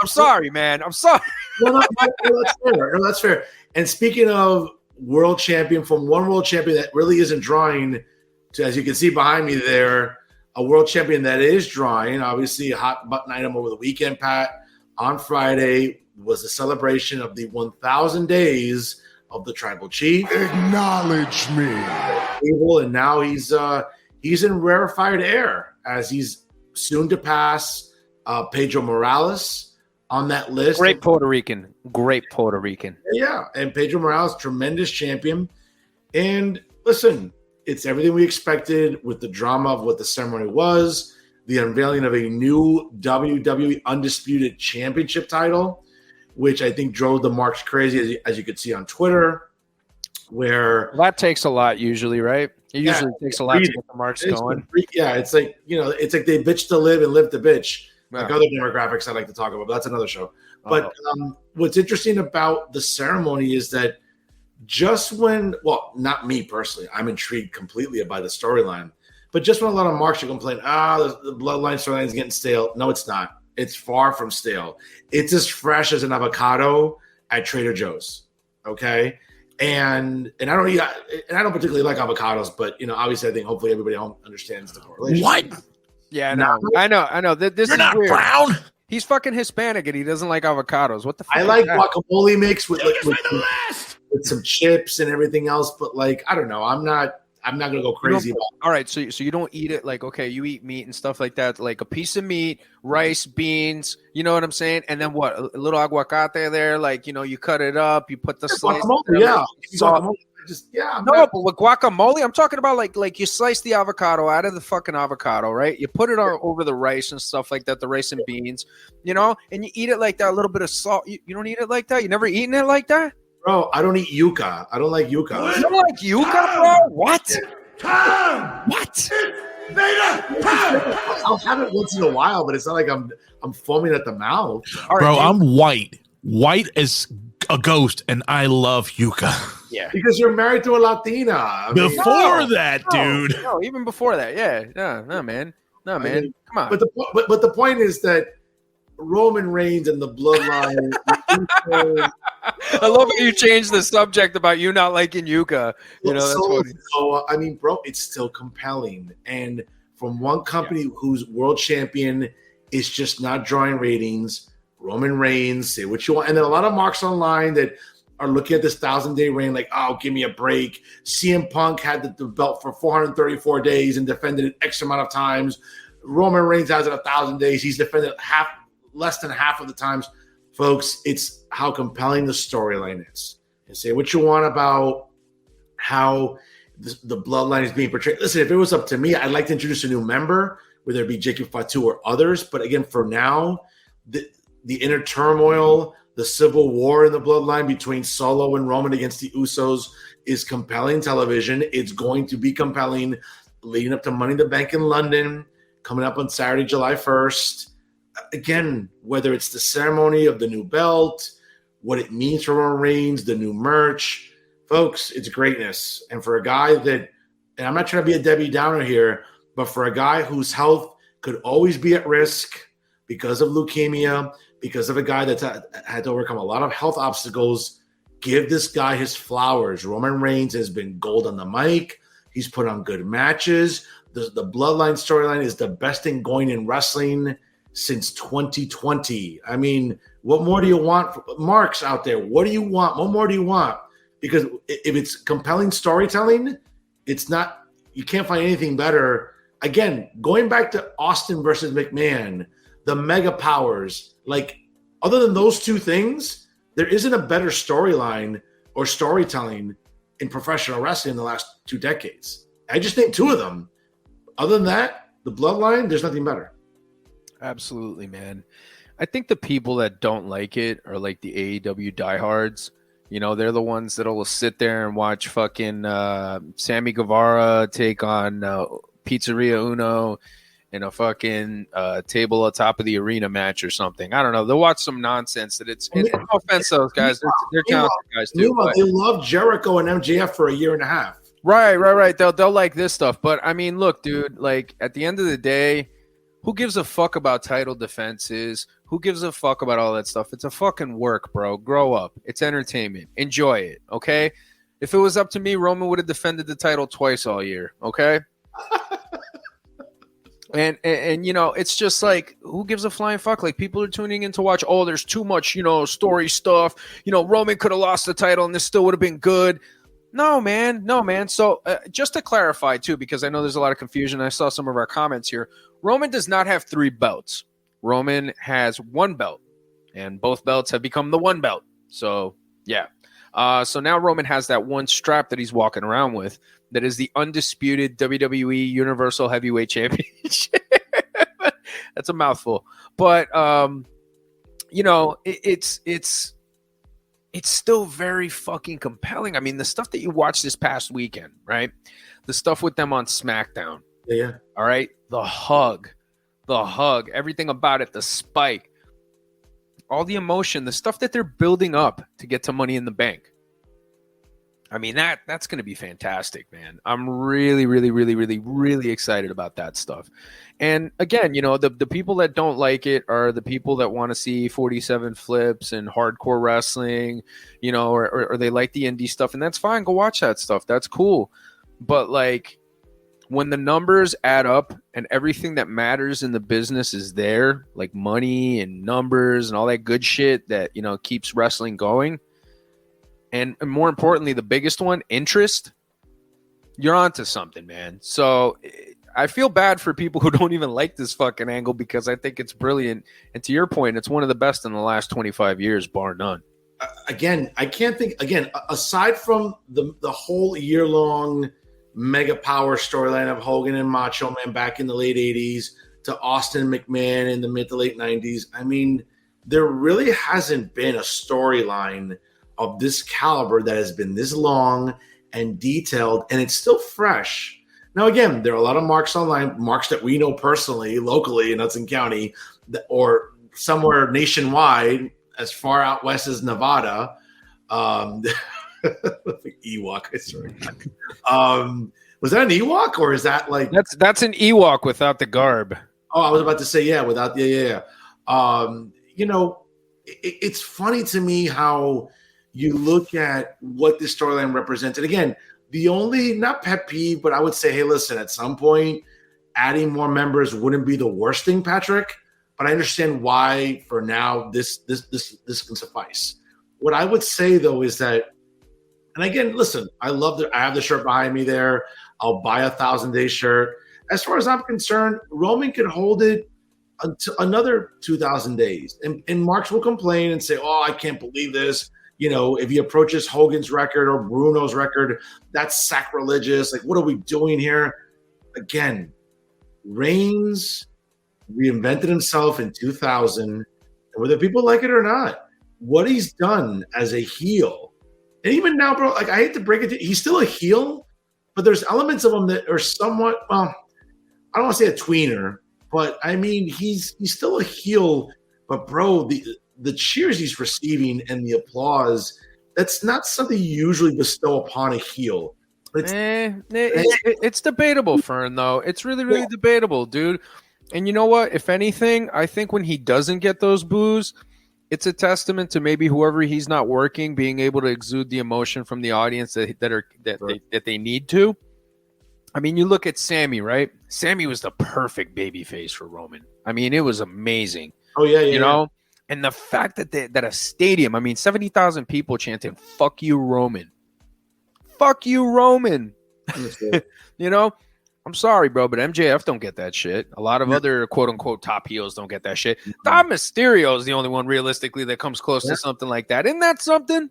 sorry, man. I'm sorry. No, that's fair. No, that's fair. And speaking of world champion, from one world champion that really isn't drawing to, as you can see behind me there, a world champion that is drawing, obviously a hot button item over the weekend, Pat. On Friday was the celebration of the 1,000 days of the Tribal Chief. Acknowledge me. And now he's in rarefied air as he's soon to pass Pedro Morales on that list. Great Puerto Rican. Yeah, and Pedro Morales, tremendous champion. And listen, it's everything we expected with the drama of what the ceremony was, the unveiling of a new WWE Undisputed Championship title, which I think drove the marks crazy, as you could see on Twitter, where... That takes a lot usually, right? It usually takes a lot to get the marks going. Yeah, it's like they bitch to live and live to bitch. Like other demographics I like to talk about, but that's another show. But what's interesting about the ceremony is that just when, well, not me personally, I'm intrigued completely by the storyline, but just when a lot of marks are complaining, the Bloodline storyline is getting stale. No, it's not. It's far from stale. It's as fresh as an avocado at Trader Joe's. Okay. And I don't particularly like avocados, but obviously I think hopefully everybody understands the correlation. What? Yeah, I know. This You're is not weird. brown. He's fucking Hispanic and he doesn't like avocados. What the fuck? I like guacamole mix with some chips and everything else, but I don't know. I'm not gonna go crazy about it. All right, so you don't eat it you eat meat and stuff like that, like a piece of meat, rice, beans, you know what I'm saying? And then what? A little aguacate there, you cut it up, you put the slice. Guacamole, But with guacamole, I'm talking about like you slice the avocado out of the fucking avocado, right? You put it over the rice and stuff like that, the rice and beans, and you eat it like that. A little bit of salt. You don't eat it like that. You never eaten it like that. Bro, I don't eat yuca. I don't like yuca. You don't like yuca, bro? What? Time! What? Nina! Time! I'll have it once in a while, but it's not like I'm foaming at the mouth. All right, Bro, dude. I'm white as a ghost, and I love yuca. Yeah. Because you're married to a Latina. I mean, Before No, that, dude. No, even before that. Yeah. No, man. No, man. mean, Come on. but the point is that Roman Reigns and the Bloodline. I love how you changed the subject about you not liking yuca. You know, that's funny. So, I mean, bro, it's still compelling. And from one company whose world champion is just not drawing ratings, Roman Reigns, say what you want. And then a lot of marks online that are looking at this 1,000-day reign like, oh, give me a break. CM Punk had the belt for 434 days and defended it X amount of times. Roman Reigns has it 1,000 days. He's defended less than half of the times. Folks, it's how compelling the storyline is. And say what you want about how the Bloodline is being portrayed. Listen, if it was up to me, I'd like to introduce a new member, whether it be Jacob Fatu or others. But again, for now, the inner turmoil, the civil war in the Bloodline between Solo and Roman against the Usos is compelling television. It's going to be compelling leading up to Money in the Bank in London, coming up on Saturday, July 1st. Again, whether it's the ceremony of the new belt, what it means for Roman Reigns, the new merch, folks, it's greatness. And for a guy that, and I'm not trying to be a Debbie Downer here, but for a guy whose health could always be at risk because of leukemia, because of a guy that's had to overcome a lot of health obstacles, give this guy his flowers. Roman Reigns has been gold on the mic. He's put on good matches. The Bloodline storyline is the best thing going in wrestling since 2020. I mean, what more do you want? Marks out there, what do you want? What more do you want? Because if it's compelling storytelling, it's not, you can't find anything better. Again, going back to Austin versus McMahon, the mega powers, like other than those two things, there isn't a better storyline or storytelling in professional wrestling in the last 2 decades. I just think 2 of them. Other than that, the Bloodline, there's nothing better. Absolutely, man. I think the people that don't like it are like the AEW diehards. You know, they're the ones that'll sit there and watch fucking Sammy Guevara take on Pizzeria Uno in a fucking table on top of the arena match or something. I don't know. They'll watch some nonsense that it's no offense to those guys. They're talented guys too. They love Jericho and MJF for a year and a half. Right. They'll like this stuff. But I mean, look, dude, like at the end of the day, who gives a fuck about title defenses? Who gives a fuck about all that stuff? It's a fucking work, bro. Grow up. It's entertainment. Enjoy it, okay? If it was up to me, Roman would have defended the title twice all year, okay? and you know, it's just like, who gives a flying fuck? Like, people are tuning in to watch, oh, there's too much, you know, story stuff. You know, Roman could have lost the title and this still would have been good. No, man. So just to clarify, too, because I know there's a lot of confusion. I saw some of our comments here. Roman does not have 3 belts. Roman has 1 belt, and both belts have become the 1 belt. So, yeah. So now Roman has that 1 strap that he's walking around with that is the undisputed WWE Universal Heavyweight Championship. That's a mouthful. But, you know, it's still very fucking compelling. I mean, the stuff that you watched this past weekend, right? The stuff with them on SmackDown. Yeah. All right. The hug, everything about it, the spike, all the emotion, the stuff that they're building up to get to Money in the Bank. I mean, that's going to be fantastic, man. I'm really, really, really, really, really excited about that stuff. And again, you know, the people that don't like it are the people that want to see 47 flips and hardcore wrestling, you know, or they like the indie stuff, and that's fine. Go watch that stuff. That's cool. But like, when the numbers add up and everything that matters in the business is there, like money and numbers and all that good shit that, you know, keeps wrestling going. And more importantly, the biggest one, interest, you're onto something, man. So I feel bad for people who don't even like this fucking angle because I think it's brilliant. And to your point, it's one of the best in the last 25 years, bar none. Again, I can't think, aside from the whole year-long mega power storyline of Hogan and Macho Man back in the late 80s to Austin McMahon in the mid to late 90s, I mean, there really hasn't been a storyline of this caliber that has been this long and detailed, and it's still fresh. Now, again, there are a lot of marks online, marks that we know personally, locally in Hudson County, or somewhere nationwide, as far out west as Nevada. Ewok, I swear. Was that an Ewok, or is that like that's an Ewok without the garb? Oh, I was about to say without it's funny to me how you look at what this storyline represents. And again, the only, not pet peeve, but I would say, hey, listen, at some point, adding more members wouldn't be the worst thing, Patrick. But I understand why for now this can suffice. What I would say though is that, and again, listen, I have the shirt behind me there. I'll buy a 1,000-day shirt. As far as I'm concerned, Roman could hold it until another 2,000 days. And Marks will complain and say, oh, I can't believe this. If he approaches Hogan's record or Bruno's record, that's sacrilegious. Like, what are we doing here? Again, Reigns reinvented himself in 2000. And whether people like it or not, what he's done as a heel, and even now, bro, like I hate to break it, he's still a heel, but there's elements of him that are somewhat, well, I don't want to say a tweener, but I mean, he's still a heel. But bro, the cheers he's receiving and the applause, that's not something you usually bestow upon a heel. It's debatable, Fern, though. It's really debatable, dude. And you know what? If anything, I think when he doesn't get those boos, it's a testament to maybe whoever he's not working being able to exude the emotion from the audience that they need to. I mean, you look at Sammy, right? Sammy was the perfect baby face for Roman. I mean, it was amazing. Oh, yeah. You know? And the fact that a stadium, I mean, 70,000 people chanting, fuck you, Roman. Fuck you, Roman. I'm sorry, bro, but MJF don't get that shit. A lot of other quote-unquote top heels don't get that shit. Dom Mysterio is the only one, realistically, that comes close to something like that. Isn't that something?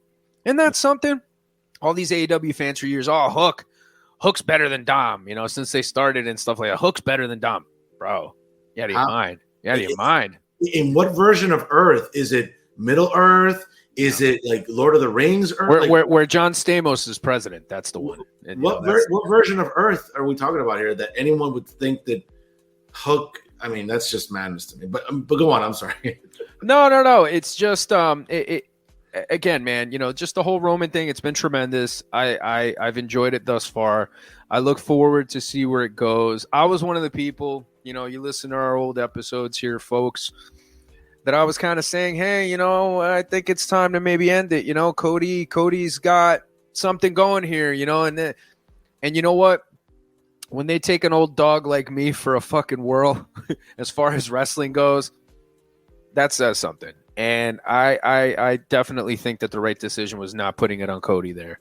All these AEW fans for years, Hook's better than Dom, since they started and stuff like that. Hook's better than Dom. Bro, you out of your mind. In what version of Earth? Is it Middle Earth? Is it like Lord of the Rings Earth? Where John Stamos is president. That's the one. And, what version of Earth are we talking about here that anyone would think that Hook? I mean, that's just madness to me. But go on. I'm sorry. No. It's just again, man. Just the whole Roman thing. It's been tremendous. I've enjoyed it thus far. I look forward to see where it goes. I was one of the people. You listen to our old episodes here, folks, that I was kind of saying, hey, I think it's time to maybe end it. Cody's got something going here, and you know what? When they take an old dog like me for a fucking whirl, as far as wrestling goes, that says something. And I definitely think that the right decision was not putting it on Cody there,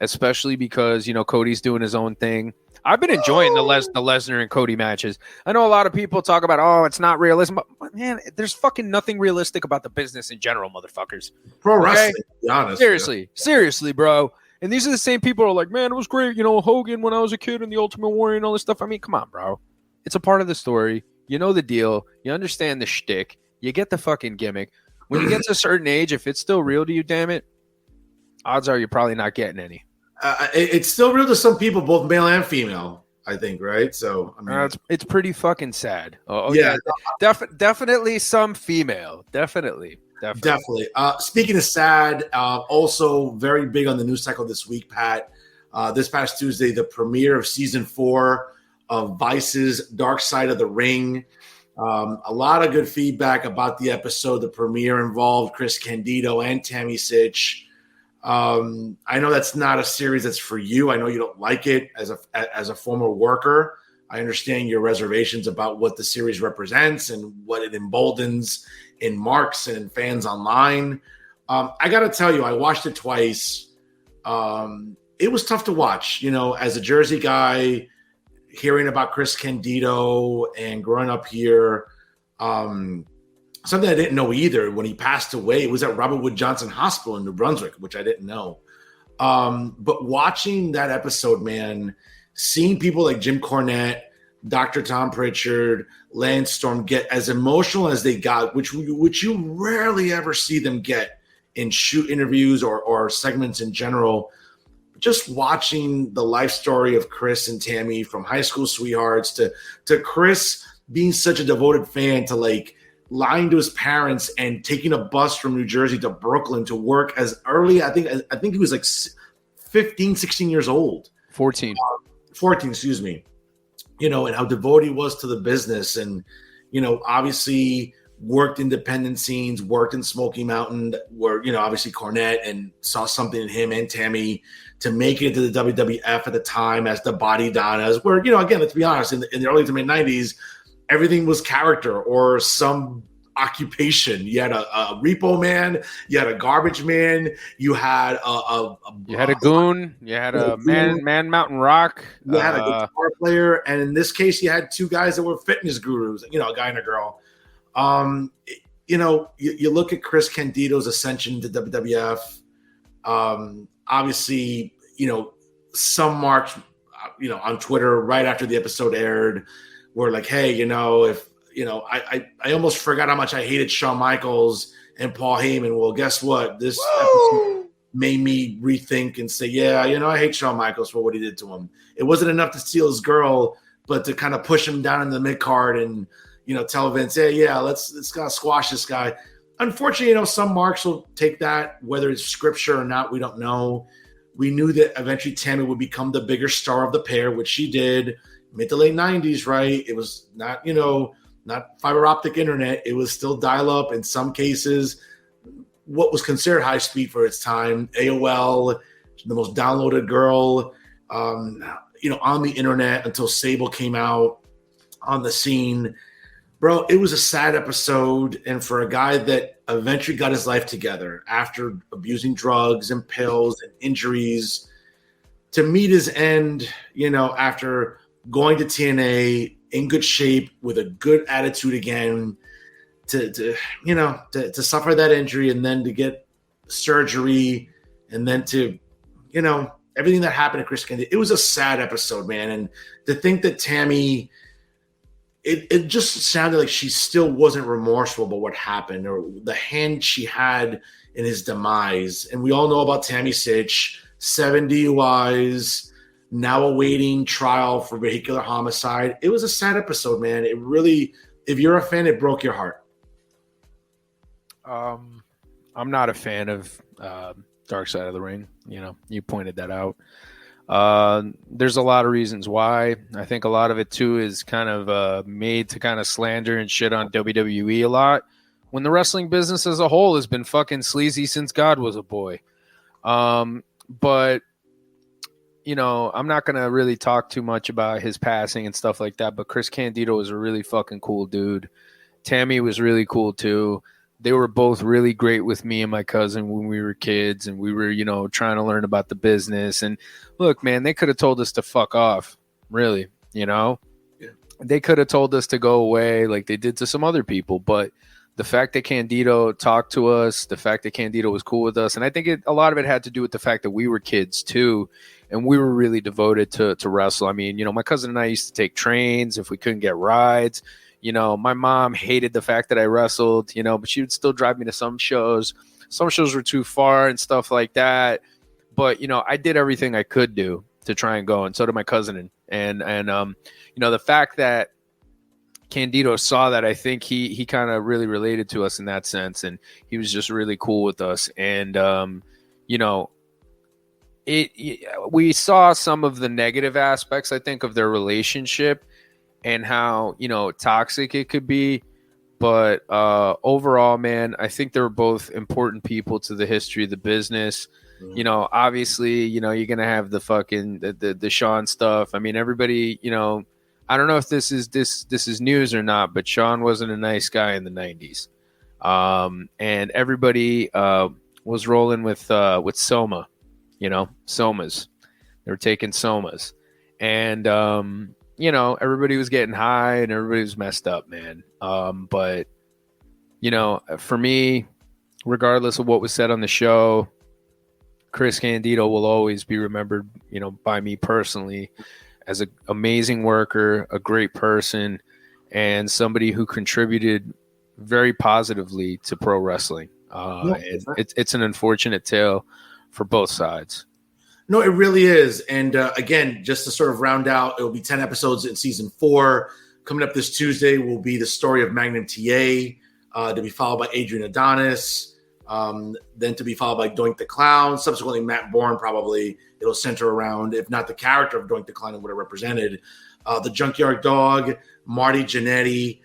especially because, Cody's doing his own thing. I've been enjoying the Lesnar and Cody matches. I know a lot of people talk about, it's not realistic. But man, there's fucking nothing realistic about the business in general, motherfuckers. Pro wrestling, to be honest. Seriously, bro. And these are the same people who are like, man, it was great. Hogan when I was a kid and the Ultimate Warrior and all this stuff. I mean, come on, bro. It's a part of the story. You know the deal. You understand the shtick. You get the fucking gimmick. When you get to a certain age, if it's still real to you, damn it, odds are you're probably not getting any. It's still real to some people, both male and female, I think, right? So, I mean, it's pretty fucking sad. Yeah. Definitely some female. Definitely. Speaking of sad, also very big on the news cycle this week, Pat. This past Tuesday, the premiere of season 4 of Vice's Dark Side of the Ring. A lot of good feedback about the episode. The premiere involved Chris Candido and Tammy Sitch. I know that's not a series that's for you. I know you don't like it as a former worker. I understand your reservations about what the series represents and what it emboldens in marks and in fans online. I got to tell you, I watched it twice. It was tough to watch, as a Jersey guy, hearing about Chris Candido and growing up here. Something I didn't know either. When he passed away, it was at Robert Wood Johnson Hospital in New Brunswick, which I didn't know. But watching that episode, man, seeing people like Jim Cornette, Dr. Tom Pritchard, Lance Storm get as emotional as they got, which you rarely ever see them get in shoot interviews or segments in general, just watching the life story of Chris and Tammy from high school sweethearts to Chris being such a devoted fan to like lying to his parents and taking a bus from New Jersey to Brooklyn to work as early. I think he was like 15, 16 years old. 14, excuse me. You know, and how devoted he was to the business, and, you know, obviously worked independent scenes, worked in Smoky Mountain, where, you know, obviously Cornette, and saw something in him and Tammy to make it into the WWF at the time as the Body Donnas, where, you know, again, let's be honest, in the early to mid 90s, everything was character or some occupation. You had a repo man, you had a garbage man, you had a goon, you had a man Mountain Rock, you had a guitar player, and in this case, you had two guys that were fitness gurus. You know, a guy and a girl. You know, you look at Chris Candido's ascension to WWF. Obviously, you know, some marks, you know, on Twitter right after the episode aired were like, hey, you know, if, you know, I almost forgot how much I hated Shawn Michaels and Paul Heyman. Well, guess what? This episode made me rethink and say, yeah, you know, I hate Shawn Michaels for what he did to him. It wasn't enough to steal his girl, but to kind of push him down in the mid card and, you know, tell Vince, hey, yeah, let's gotta squash this guy. Unfortunately, you know, some marks will take that, whether it's scripture or not, we don't know. We knew that eventually Tammy would become the bigger star of the pair, which she did mid to late 90s, right? It was not, you know, not fiber optic internet. It was still dial up in some cases, what was considered high speed for its time. AOL, the most downloaded girl, you know, on the internet until Sable came out on the scene. Bro, it was a sad episode. And for a guy that eventually got his life together after abusing drugs and pills and injuries, to meet his end, you know, after going to TNA in good shape with a good attitude again, to you know, to suffer that injury and then to get surgery and then to, you know, everything that happened to Chris Candido. It was a sad episode, man. And to think that Tammy, it just sounded like she still wasn't remorseful about what happened or the hand she had in his demise. And we all know about Tammy Sitch, 7 DUIs, now awaiting trial for vehicular homicide. It was a sad episode, man. It really, if you're a fan, it broke your heart. I'm not a fan of Dark Side of the Ring. You know, you pointed that out. There's a lot of reasons why. I think a lot of it too is kind of made to kind of slander and shit on WWE a lot, when the wrestling business as a whole has been fucking sleazy since God was a boy. But you know, I'm not gonna really talk too much about his passing and stuff like that. But Chris Candido was a really fucking cool dude. Tammy was really cool too. They were both really great with me and my cousin when we were kids, and we were, you know, trying to learn about the business. And look, man, they could have told us to fuck off, really, you know? Yeah. They could have told us to go away like they did to some other people. But the fact that Candido talked to us, the fact that Candido was cool with us, and I think a lot of it had to do with the fact that we were kids too, and we were really devoted to wrestle. I mean, you know, my cousin and I used to take trains if we couldn't get rides. You know, my mom hated the fact that I wrestled, you know, but she would still drive me to some shows. Some shows were too far and stuff like that. But, you know, I did everything I could do to try and go. And so did my cousin. And you know, the fact that Candido saw that, I think he kind of really related to us in that sense. And he was just really cool with us. And, you know, we saw some of the negative aspects, I think, of their relationship and how, you know, toxic it could be. But overall, man, I think they were both important people to the history of the business. Mm-hmm. You know, obviously, you know, you're going to have the fucking the Shawn stuff. I mean, everybody, you know, I don't know if this is news or not, but Shawn wasn't a nice guy in the 90s. And everybody was rolling with Soma, you know, Somas. They were taking Somas. And you know, everybody was getting high and everybody was messed up, man. But, you know, for me, regardless of what was said on the show, Chris Candido will always be remembered, you know, by me personally as an amazing worker, a great person, and somebody who contributed very positively to pro wrestling. It's an unfortunate tale for both sides. No, it really is. And again, just to sort of round out, it will be 10 episodes in season 4. Coming up this Tuesday will be the story of Magnum TA, to be followed by Adrian Adonis, then to be followed by Doink the Clown, subsequently Matt Bourne. Probably it'll center around, if not the character of Doink the Clown and what it represented, the Junkyard Dog, Marty Jannetty,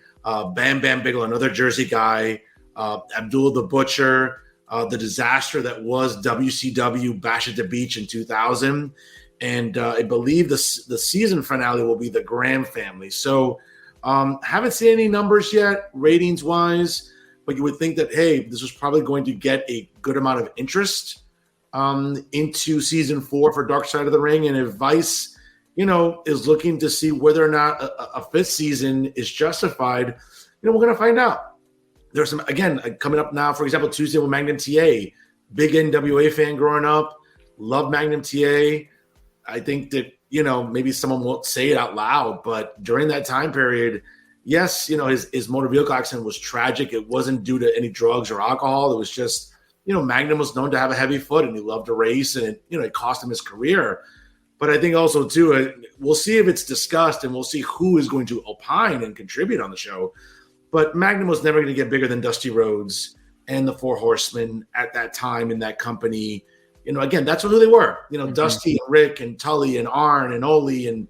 Bam Bam Bigelow, another Jersey guy, Abdul the Butcher, the disaster that was WCW Bash at the Beach in 2000. And I believe the season finale will be the Graham family. So haven't seen any numbers yet, ratings-wise, but you would think that, hey, this was probably going to get a good amount of interest into season 4 for Dark Side of the Ring. And if Vice, is looking to see whether or not a 5th season is justified, we're going to find out. There's some, again, coming up now, for example, Tuesday with Magnum TA. Big NWA fan growing up. Love Magnum TA. I think that, maybe someone won't say it out loud, but during that time period, yes, his motor vehicle accident was tragic. It wasn't due to any drugs or alcohol. It was just, Magnum was known to have a heavy foot and he loved to race, and it cost him his career. But I think also, too, we'll see if it's discussed and we'll see who is going to opine and contribute on the show. But Magnum was never going to get bigger than Dusty Rhodes and the Four Horsemen at that time in that company. Again, that's who they were. Dusty and Rick and Tully and Arn and Ole, and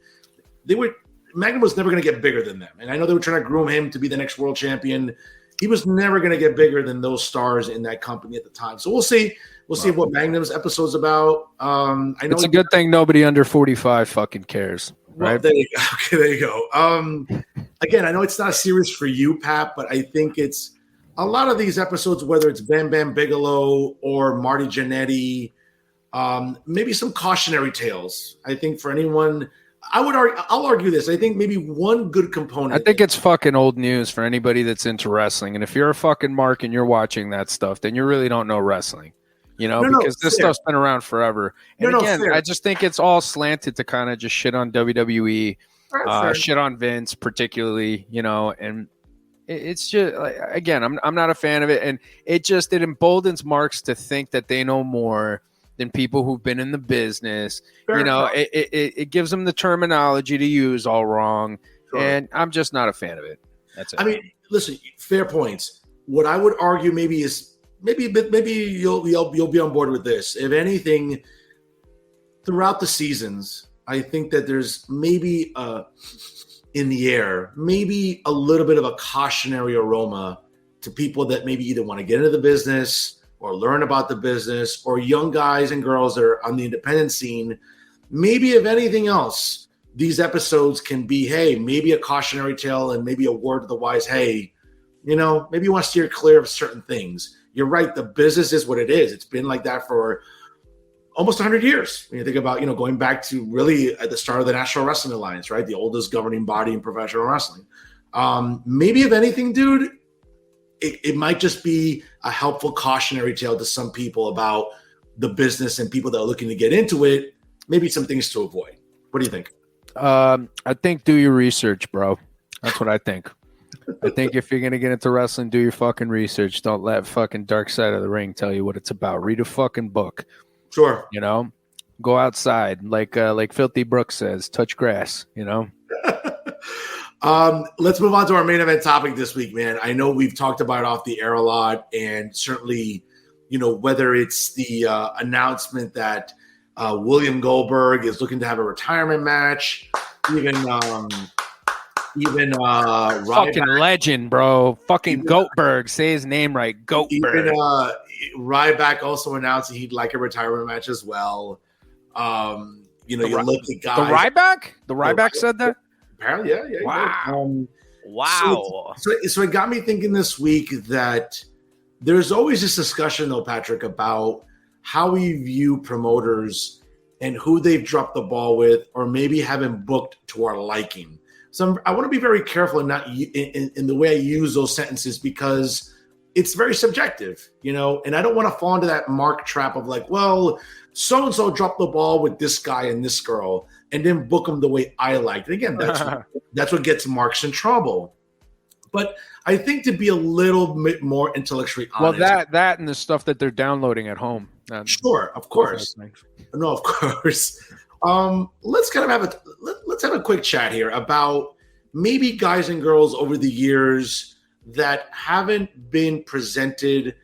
Magnum was never going to get bigger than them. And I know they were trying to groom him to be the next world champion. He was never going to get bigger than those stars in that company at the time. So we'll see. We'll see what Magnum's episode's about. I know it's a good thing nobody under 45 fucking cares. Right. Well, there you go. Okay, there you go. Again, I know it's not a series for you, Pat, but I think it's a lot of these episodes, whether it's Bam Bam Bigelow or Marty Jannetty, maybe some cautionary tales. I think for anyone, I'll argue this. I think maybe one good component. I think it's fucking old news for anybody that's into wrestling. And if you're a fucking mark and you're watching that stuff, then you really don't know wrestling. Because this stuff's been around forever. And I just think it's all slanted to kind of just shit on WWE, shit on Vince particularly, and it's just, again, I'm not a fan of it. And it emboldens marks to think that they know more than people who've been in the business. It gives them the terminology to use all wrong. Sure. And I'm just not a fan of it. That's it. I mean, listen, fair points. What I would argue maybe is, Maybe you'll be on board with this. If anything, throughout the seasons, I think that there's maybe in the air, maybe a little bit of a cautionary aroma to people that maybe either want to get into the business or learn about the business, or young guys and girls that are on the independent scene. Maybe if anything else, these episodes can be, hey, maybe a cautionary tale and maybe a word to the wise. Hey, maybe you want to steer clear of certain things. You're right. The business is what it is. It's been like that for almost 100 years. When you think about, going back to really at the start of the National Wrestling Alliance, right? The oldest governing body in professional wrestling. Maybe if anything, dude, it might just be a helpful cautionary tale to some people about the business and people that are looking to get into it. Maybe some things to avoid. What do you think? I think do your research, bro. That's what I think. I think if you're going to get into wrestling, do your fucking research. Don't let fucking Dark Side of the Ring tell you what it's about. Read a fucking book. Sure. Go outside. Like Filthy Brooks says, touch grass, Let's move on to our main event topic this week, man. I know we've talked about it off the air a lot, and certainly, whether it's the announcement that William Goldberg is looking to have a retirement match, even fucking legend, bro. Fucking Goldberg. Say his name right. Goldberg. Even Ryback also announced that he'd like a retirement match as well. You look at guys. The Ryback said that? Apparently, yeah. Wow. Wow. So it got me thinking this week that there's always this discussion, though, Patrick, about how we view promoters and who they've dropped the ball with, or maybe haven't booked to our liking. So I want to be very careful in the way I use those sentences, because it's very subjective, and I don't want to fall into that mark trap of like, well, so-and-so dropped the ball with this guy and this girl and then book them the way I liked. And again, that's what gets marks in trouble. But I think to be a little bit more intellectually honest. Well, that and the stuff that they're downloading at home. Sure, of course. No, of course. Let's kind of let's have a quick chat here about maybe guys and girls over the years that haven't been presented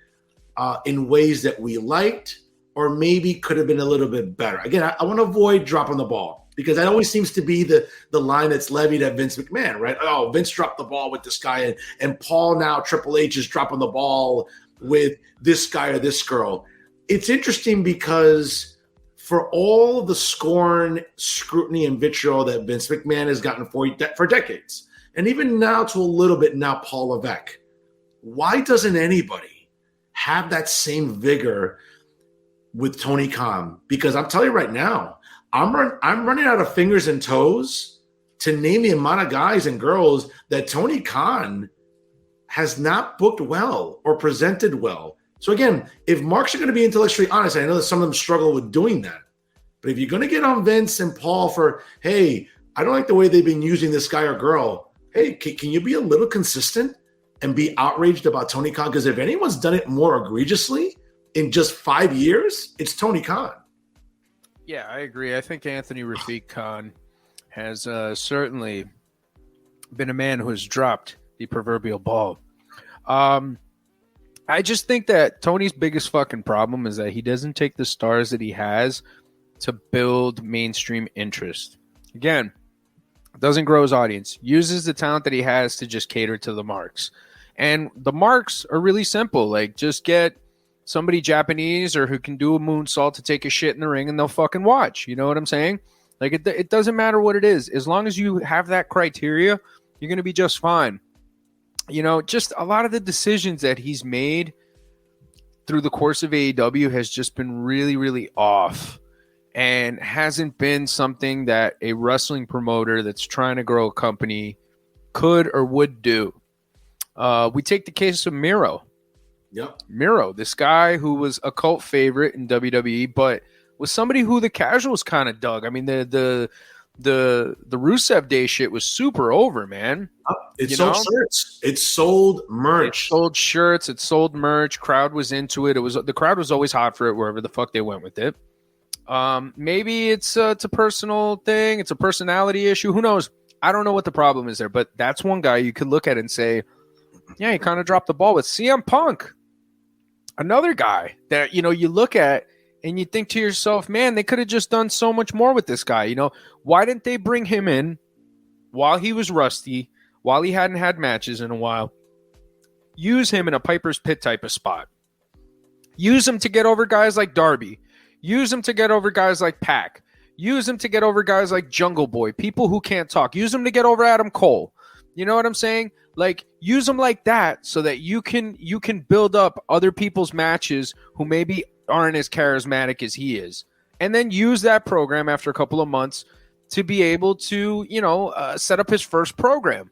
in ways that we liked, or maybe could have been a little bit better. Again, I want to avoid dropping the ball, because that always seems to be the line that's levied at Vince McMahon, right? Oh, Vince dropped the ball with this guy, and Paul now, Triple H, is dropping the ball with this guy or this girl. It's interesting because for all the scorn, scrutiny, and vitriol that Vince McMahon has gotten for decades, and even now to a little bit now Paul Levesque, why doesn't anybody have that same vigor with Tony Khan? Because I'm telling you right now, I'm running out of fingers and toes to name the amount of guys and girls that Tony Khan has not booked well or presented well. So again, if Marks are going to be intellectually honest, I know that some of them struggle with doing that, but if you're going to get on Vince and Paul for, hey, I don't like the way they've been using this guy or girl, hey, can you be a little consistent and be outraged about Tony Khan? Because if anyone's done it more egregiously in just 5 years, it's Tony Khan. Yeah, I agree. I think Anthony Rafiq Khan has certainly been a man who has dropped the proverbial ball. I just think that Tony's biggest fucking problem is that he doesn't take the stars that he has to build mainstream interest. Again, doesn't grow his audience. Uses the talent that he has to just cater to the marks. And the marks are really simple. Like, just get somebody Japanese or who can do a moonsault to take a shit in the ring, and they'll fucking watch. You know what I'm saying? Like, it doesn't matter what it is. As long as you have that criteria, you're going to be just fine. You know, just a lot of the decisions that he's made through the course of AEW has just been really, really off, and hasn't been something that a wrestling promoter that's trying to grow a company could or would do. We take the case of Miro. Yep. Miro, this guy who was a cult favorite in WWE, but was somebody who the casuals kind of dug. I mean, the Rusev Day shit was super over, man. It sold shirts. It sold merch. It sold shirts. It sold merch. Crowd was into it. The crowd was always hot for it wherever the fuck they went with it. Maybe it's a personal thing. It's a personality issue. Who knows? I don't know what the problem is there, but that's one guy you could look at and say, yeah, he kind of dropped the ball with CM Punk. Another guy that, you know, you look at and you think to yourself, man, they could have just done so much more with this guy. You know, why didn't they bring him in while he was rusty, while he hadn't had matches in a while? Use him in a Piper's Pit type of spot. Use him to get over guys like Darby. Use him to get over guys like Pac. Use him to get over guys like Jungle Boy, people who can't talk. Use him to get over Adam Cole. You know what I'm saying? Like, use them like that so that you can build up other people's matches who maybe aren't as charismatic as he is, and then use that program after a couple of months to be able to, you know, set up his first program.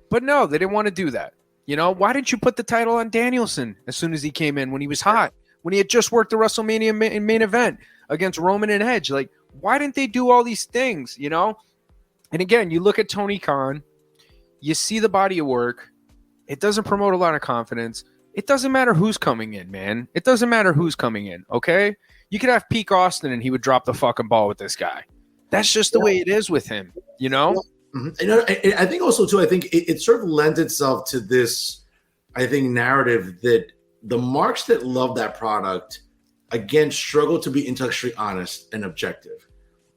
But no, they didn't want to do that. You know, why didn't you put the title on Danielson as soon as he came in, when he was hot, when he had just worked the WrestleMania main event against Roman and Edge? Like, why didn't they do all these things, you know? And again, you look at Tony Khan, you see the body of work. It doesn't promote a lot of confidence. It doesn't matter who's coming in, man. It doesn't matter who's coming in, okay? You could have Peak Austin and he would drop the fucking ball with this guy. That's just the way it is with him, you know? You know, I think also, too, I think it sort of lends itself to this, I think, narrative that the marks that love that product, again, struggle to be intellectually honest and objective.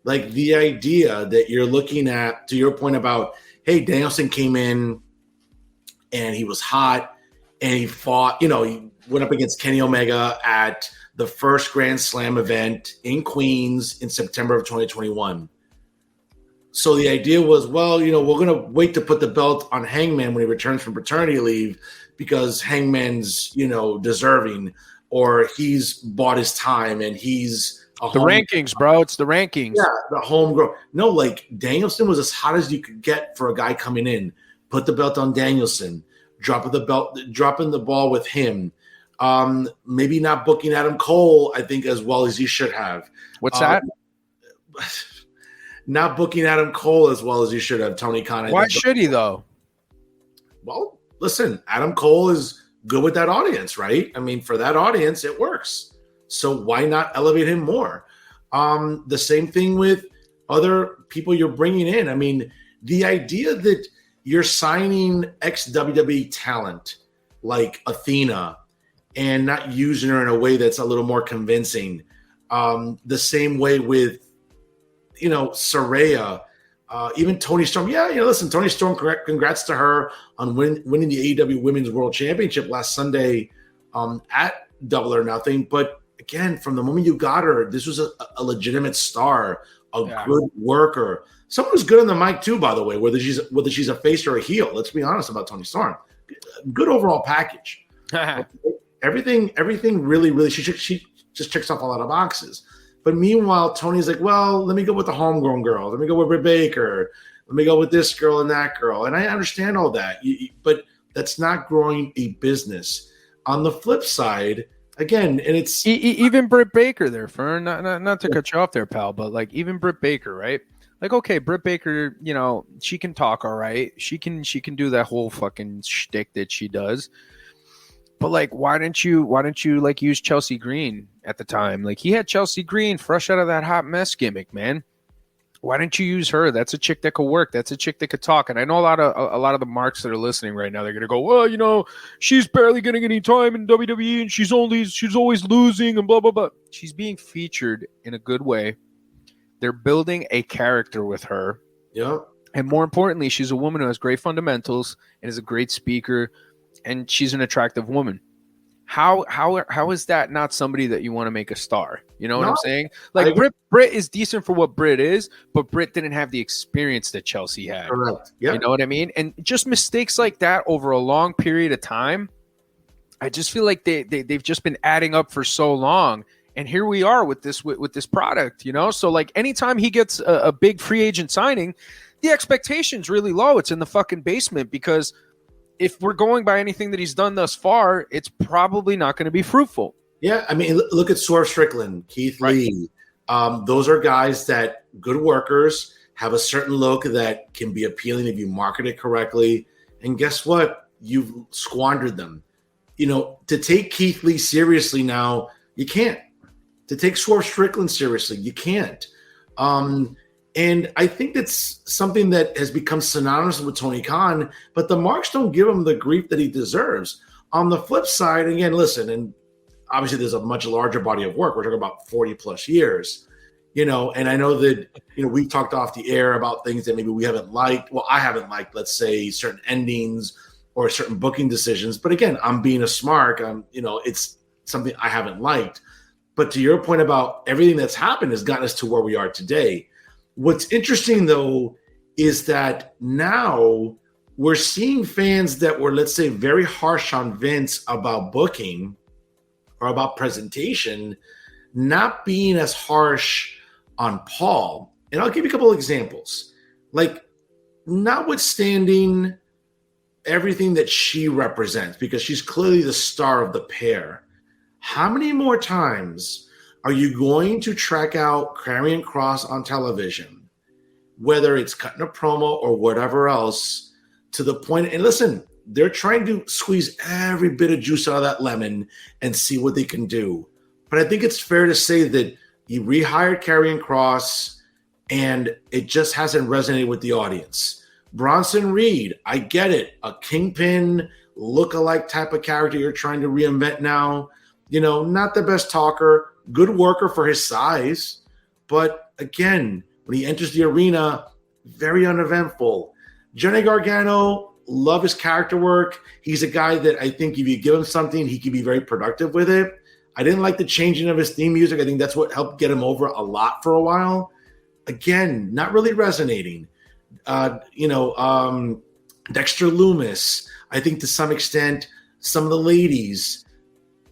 Like, the idea that you're looking at, to your point about, hey, Danielson came in and he was hot and he fought, you know, he went up against Kenny Omega at the first Grand Slam event in Queens in September of 2021. So the idea was, well, you know, we're going to wait to put the belt on Hangman when he returns from paternity leave because Hangman's, you know, deserving, or he's bought his time and he's the rankings, bro. It's the rankings. Yeah, the homegrown. No, like, Danielson was as hot as you could get for a guy coming in. Put the belt on Danielson. Dropping the ball with him. Maybe not booking Adam Cole, I think, as well as he should have. What's that? Not booking Adam Cole as well as he should have, Tony Khan. Why should he, though? Well, listen, Adam Cole is good with that audience, right? I mean, for that audience, it works. So why not elevate him more? The same thing with other people you're bringing in. I mean, the idea that you're signing ex-WWE talent like Athena and not using her in a way that's a little more convincing. The same way with, Saraya, even Toni Storm. Yeah, listen, Toni Storm, congrats to her on winning the AEW Women's World Championship last Sunday at Double or Nothing. But again, from the moment you got her, this was a legitimate star, good worker. Someone who's good on the mic too, by the way, whether she's a face or a heel. Let's be honest about Toni Storm. Good overall package. Everything really, really, she just checks off a lot of boxes. But meanwhile, Tony's like, well, let me go with the homegrown girl. Let me go with Britt Baker. Let me go with this girl and that girl. And I understand all that, but that's not growing a business. On the flip side, again, and it's even Britt Baker there, Fern. Not to cut you off there, pal, but like even Britt Baker, right? Like, okay, Britt Baker, she can talk all right. She can do that whole fucking shtick that she does. But like, why didn't you like use Chelsea Green at the time? Like, he had Chelsea Green fresh out of that hot mess gimmick, man. Why didn't you use her? That's a chick that could work. That's a chick that could talk. And I know a lot of the marks that are listening right now, they're gonna go, well, she's barely getting any time in WWE, and she's always losing, and blah blah blah. She's being featured in a good way. They're building a character with her. Yeah. And more importantly, she's a woman who has great fundamentals and is a great speaker. And she's an attractive woman. How is that not somebody that you want to make a star? You know what I'm saying? Like, Britt is decent for what Britt is, but Britt didn't have the experience that Chelsea had. Correct. Yeah. You know what I mean? And just mistakes like that over a long period of time, I just feel like they've just been adding up for so long. And here we are with this product, So like anytime he gets a big free agent signing, the expectation's really low. It's in the fucking basement because if we're going by anything that he's done thus far, it's probably not going to be fruitful. Yeah, I mean, look at Swerve Strickland, Keith Lee. Those are guys that good workers, have a certain look that can be appealing if you market it correctly. And guess what? You've squandered them. To take Keith Lee seriously now, you can't. To take Swerve Strickland seriously, you can't. And I think that's something that has become synonymous with Tony Khan, but the marks don't give him the grief that he deserves. On the flip side, again, listen, and obviously there's a much larger body of work. We're talking about 40 plus years, and I know that, we've talked off the air about things that maybe we haven't liked. Well, I haven't liked, let's say, certain endings or certain booking decisions. But again, I'm being a smart. It's something I haven't liked. But to your point about everything that's happened has gotten us to where we are today. What's interesting, though, is that now we're seeing fans that were, let's say, very harsh on Vince about booking or about presentation, not being as harsh on Paul. And I'll give you a couple of examples. Like, notwithstanding everything that she represents, because she's clearly the star of the pair, how many more times are you going to track out Karrion Kross on television, whether it's cutting a promo or whatever else, to the point, and listen, they're trying to squeeze every bit of juice out of that lemon and see what they can do. But I think it's fair to say that you rehired Karrion Kross and it just hasn't resonated with the audience. Bronson Reed, I get it. A Kingpin look-alike type of character you're trying to reinvent now. Not the best talker, good worker for his size. But again, when he enters the arena, very uneventful. Johnny Gargano, love his character work. He's a guy that I think if you give him something, he can be very productive with it. I didn't like the changing of his theme music. I think that's what helped get him over a lot for a while. Again, not really resonating. Dexter Lumis, I think to some extent, some of the ladies.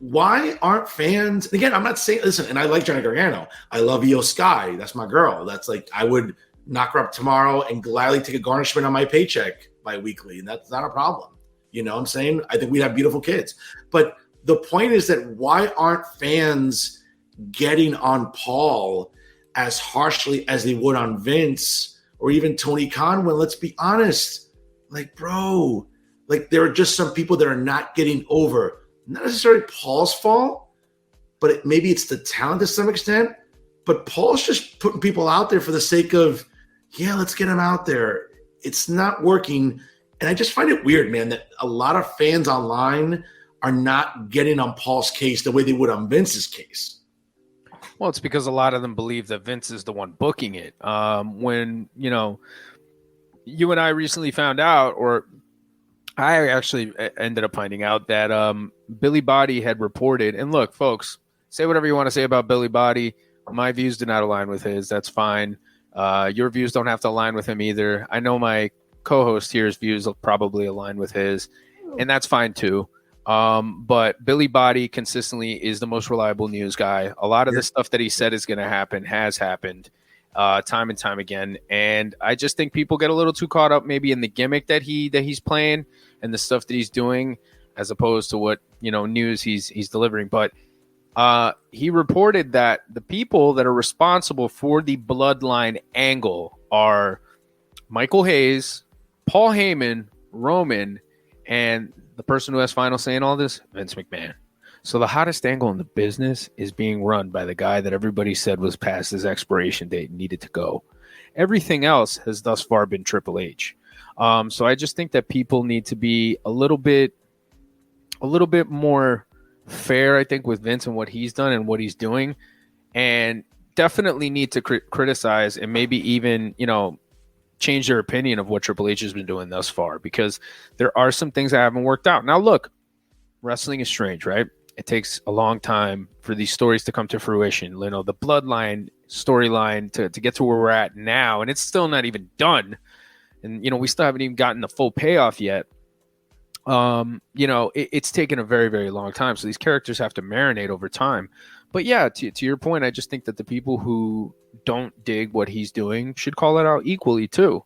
Why aren't fans? And again, I'm not saying, listen, and I like Johnny Gargano. I love Io Sky. That's my girl. That's like, I would knock her up tomorrow and gladly take a garnishment on my paycheck bi-weekly. And that's not a problem. You know what I'm saying? I think we'd have beautiful kids. But the point is that why aren't fans getting on Paul as harshly as they would on Vince or even Tony Khan when, let's be honest, like, bro, Like there are just some people that are not getting over. Not necessarily Paul's fault, but maybe it's the talent to some extent. But Paul's just putting people out there for the sake of, yeah, let's get them out there. It's not working. And I just find it weird, man, that a lot of fans online are not getting on Paul's case the way they would on Vince's case. Well, it's because a lot of them believe that Vince is the one booking it. When, you and I recently found out, or I actually ended up finding out that Billy Body had reported, and look, folks, say whatever you want to say about Billy Body. My views do not align with his. That's fine. Your views don't have to align with him either. I know my co-host here's views will probably align with his, and that's fine too. But Billy Body consistently is the most reliable news guy. A lot of the stuff that he said is going to happen has happened time and time again. And I just think people get a little too caught up maybe in the gimmick that he's playing and the stuff that he's doing as opposed to what, news he's delivering. But he reported that the people that are responsible for the Bloodline angle are Michael Hayes, Paul Heyman, Roman, and the person who has final say in all this, Vince McMahon. So the hottest angle in the business is being run by the guy that everybody said was past his expiration date and needed to go. Everything else has thus far been Triple H. So I just think that people need to be a little bit more fair, I think, with Vince and what he's done and what he's doing, and definitely need to criticize and maybe even, change their opinion of what Triple H has been doing thus far, because there are some things that haven't worked out. Now, look, wrestling is strange, right? It takes a long time for these stories to come to fruition. The Bloodline storyline to get to where we're at now, and it's still not even done. And, we still haven't even gotten the full payoff yet. It's taken a very, very long time. So these characters have to marinate over time. But yeah, to your point, I just think that the people who don't dig what he's doing should call it out equally too.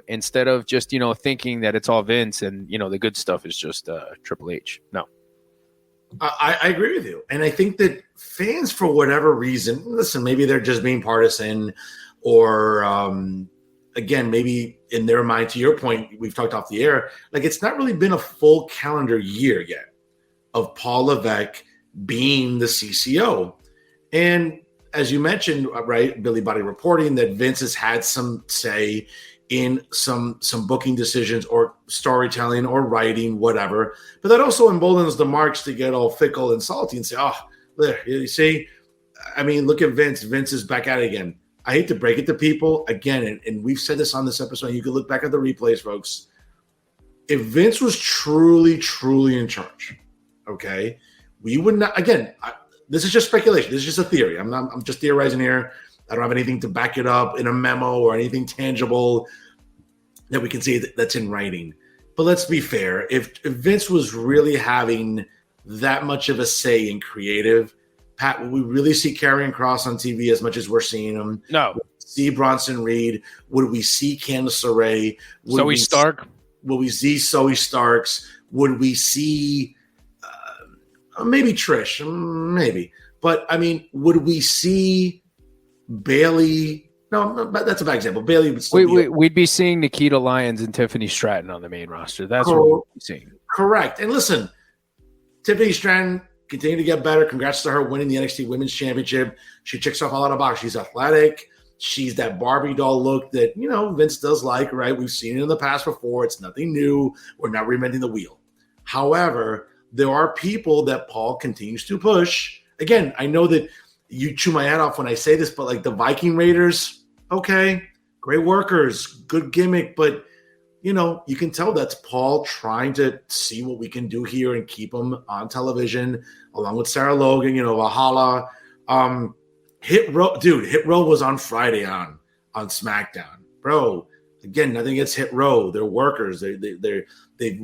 Instead of just, thinking that it's all Vince and, the good stuff is just Triple H. No. I agree with you. And I think that fans, for whatever reason, listen, maybe they're just being partisan or, again, maybe in their mind, to your point, we've talked off the air, like it's not really been a full calendar year yet of Paul Levesque being the CCO. And as you mentioned, right, Billy Body reporting that Vince has had some say in some booking decisions or storytelling or writing, whatever. But that also emboldens the Marks to get all fickle and salty and say, oh, there, you see, I mean, look at Vince. Vince is back at it again. I hate to break it to people again, and we've said this on this episode. You can look back at the replays, folks. If Vince was truly, truly in charge, okay, we would not. Again, this is just speculation. This is just a theory. I'm just theorizing here. I don't have anything to back it up in a memo or anything tangible that we can see that's in writing. But let's be fair. If Vince was really having that much of a say in creative, Pat, would we really see Karrion Kross on TV as much as we're seeing him? No. Would we see Bronson Reed? Would we see Candice LeRae? Zoe Stark? Would we see Zoe Starks? Would we see maybe Trish? Maybe. But, I mean, would we see Bailey? No, that's a bad example. Bailey would still we'd be seeing Nikita Lyons and Tiffany Stratton on the main roster. That's what we'd be seeing. Correct. And listen, Tiffany Stratton continue to get better. Congrats to her winning the NXT Women's Championship. She checks off a lot of boxes. She's athletic. She's that Barbie doll look that, Vince does like, right? We've seen it in the past before. It's nothing new. We're not reinventing the wheel. However, there are people that Paul continues to push. Again, I know that you chew my head off when I say this, but like the Viking Raiders, okay, great workers, good gimmick, but you can tell that's Paul trying to see what we can do here and keep him on television, along with Sarah Logan, Valhalla. Hit Row was on Friday on SmackDown. Bro, again, nothing against Hit Row. They're workers. They've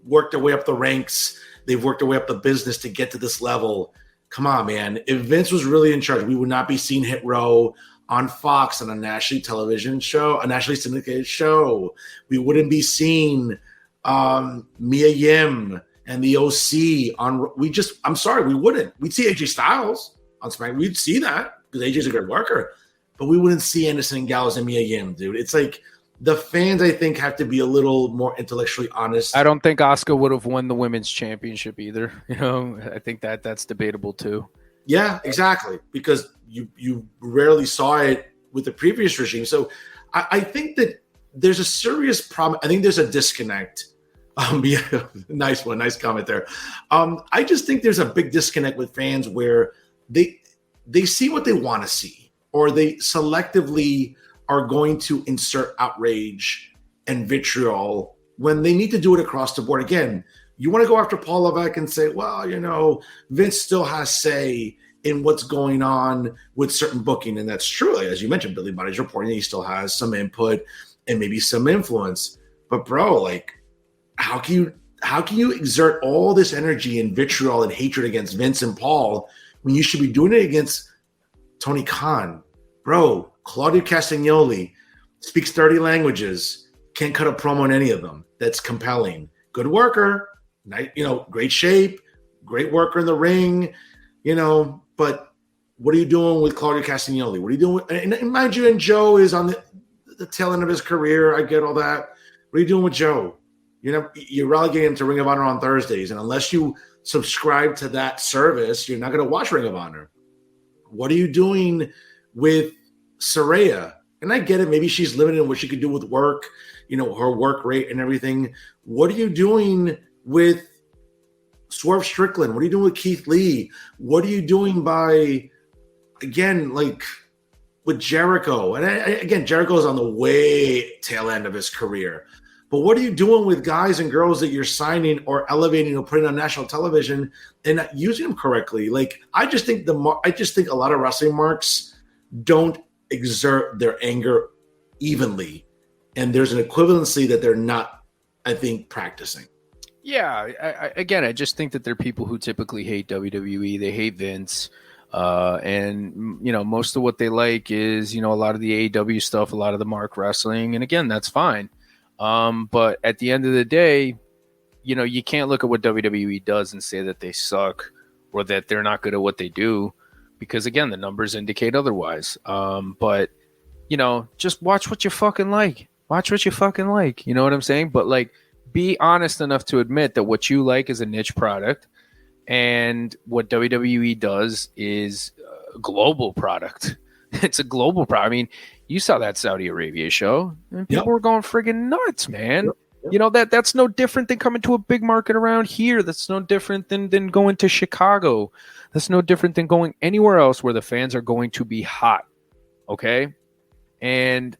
worked their way up the ranks. They've worked their way up the business to get to this level. Come on, man. If Vince was really in charge, we would not be seeing Hit Row on Fox on a nationally television show, a nationally syndicated show. We wouldn't be seeing Mia Yim and the OC on. I'm sorry, we wouldn't. We'd see AJ Styles on SmackDown. We'd see that because AJ's a good worker, but we wouldn't see Anderson and Gallows and Mia Yim, dude. It's like the fans, I think, have to be a little more intellectually honest. I don't think Asuka would have won the women's championship either. I think that's debatable too. Yeah, exactly. Because you rarely saw it with the previous regime. So I think that there's a serious problem. I think there's a disconnect. Yeah, nice one. Nice comment there. I just think there's a big disconnect with fans where they see what they want to see, or they selectively are going to insert outrage and vitriol when they need to do it across the board. Again, you want to go after Paul Levesque and say, well, Vince still has say in what's going on with certain booking. And that's true. As you mentioned, Billy Body's reporting that he still has some input and maybe some influence. But bro, like, how can you exert all this energy and vitriol and hatred against Vince and Paul when you should be doing it against Tony Khan? Bro, Claudio Castagnoli speaks 30 languages, can't cut a promo on any of them. That's compelling. Good worker, great shape, great worker in the ring, but what are you doing with Claudio Castagnoli? What are you doing? And mind you, and Joe is on the tail end of his career. I get all that. What are you doing with Joe? You're relegating him to Ring of Honor on Thursdays. And unless you subscribe to that service, you're not going to watch Ring of Honor. What are you doing with Saraya? And I get it. Maybe she's limited in what she could do with work, her work rate and everything. What are you doing with Swerve Strickland? What are you doing with Keith Lee? What are you doing with Jericho? And again, Jericho's on the way tail end of his career. But what are you doing with guys and girls that you're signing or elevating or putting on national television and not using them correctly? Like, I just think a lot of wrestling marks don't exert their anger evenly, and there's an equivalency that they're not, I think, practicing. Yeah, I just think that they're people who typically hate WWE. They hate Vince. And most of what they like is, a lot of the AEW stuff, a lot of the mark wrestling. And again, that's fine. But at the end of the day, you can't look at what WWE does and say that they suck or that they're not good at what they do, because again, the numbers indicate otherwise. But just watch what you fucking like. Watch what you fucking like. You know what I'm saying? But like, be honest enough to admit that what you like is a niche product, and what WWE does is a global product. It's a global product. I mean, you saw that Saudi Arabia show, and people were going friggin' nuts, man. Yep. That's no different than coming to a big market around here. That's no different than going to Chicago. That's no different than going anywhere else where the fans are going to be hot. Okay? And,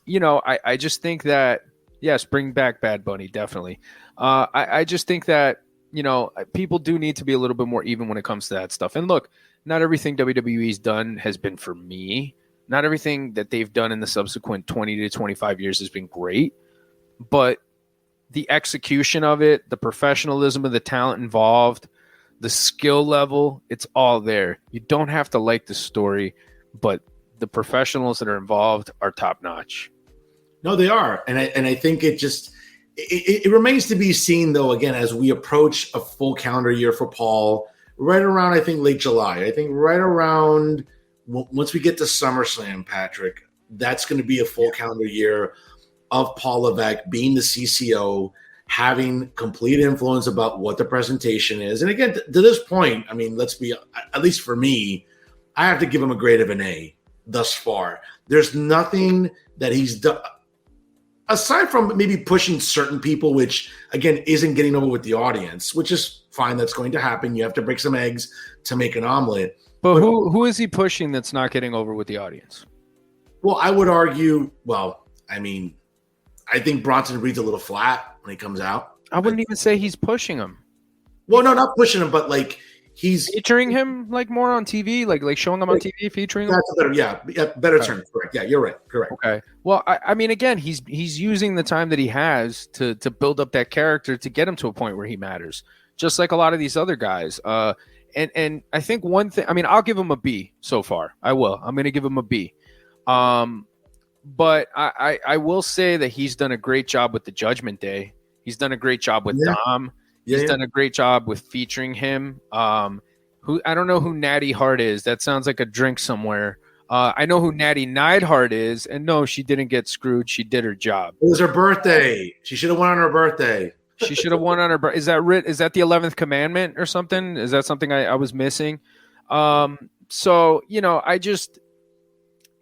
I just think that, yes, bring back Bad Bunny, definitely. I just think that, people do need to be a little bit more even when it comes to that stuff. And look, not everything WWE's done has been for me. Not everything that they've done in the subsequent 20 to 25 years has been great. But the execution of it, the professionalism of the talent involved, the skill level, it's all there. You don't have to like the story, but the professionals that are involved are top notch. No, they are. And I think it remains to be seen, though, again, as we approach a full calendar year for Paul, right around, I think, late July. I think right around once we get to SummerSlam, Patrick, that's going to be a full calendar year of Paul Levesque being the CCO, having complete influence about what the presentation is. And again, to this point, I mean, let's be, at least for me, I have to give him a grade of an A thus far. There's nothing that he's done, aside from maybe pushing certain people, which, again, isn't getting over with the audience, which is fine. That's going to happen. You have to break some eggs to make an omelet. But who is he pushing that's not getting over with the audience? Well, I would argue, I think Bronson Reed's a little flat when he comes out. I wouldn't even say he's pushing him. Well, no, not pushing him, but like he's featuring him like more on TV, like showing him on TV, featuring him. That's better term. Correct. Yeah, you're right. Correct. Okay. Well, I mean, again, he's using the time that he has to build up that character to get him to a point where he matters, just like a lot of these other guys. And I think one thing, I mean, I'll give him a B so far. I will. I'm going to give him a B. But I will say that he's done a great job with the Judgment Day. He's done a great job with Dom. He's done a great job with featuring him. Who I don't know who Natty Hart is. That sounds like a drink somewhere. I know who Natty Neidhart is, and no, she didn't get screwed. She did her job. It was her birthday. She should have won on her birthday. She should have won on her birthday. Is that the 11th commandment or something? Is that something I was missing? So,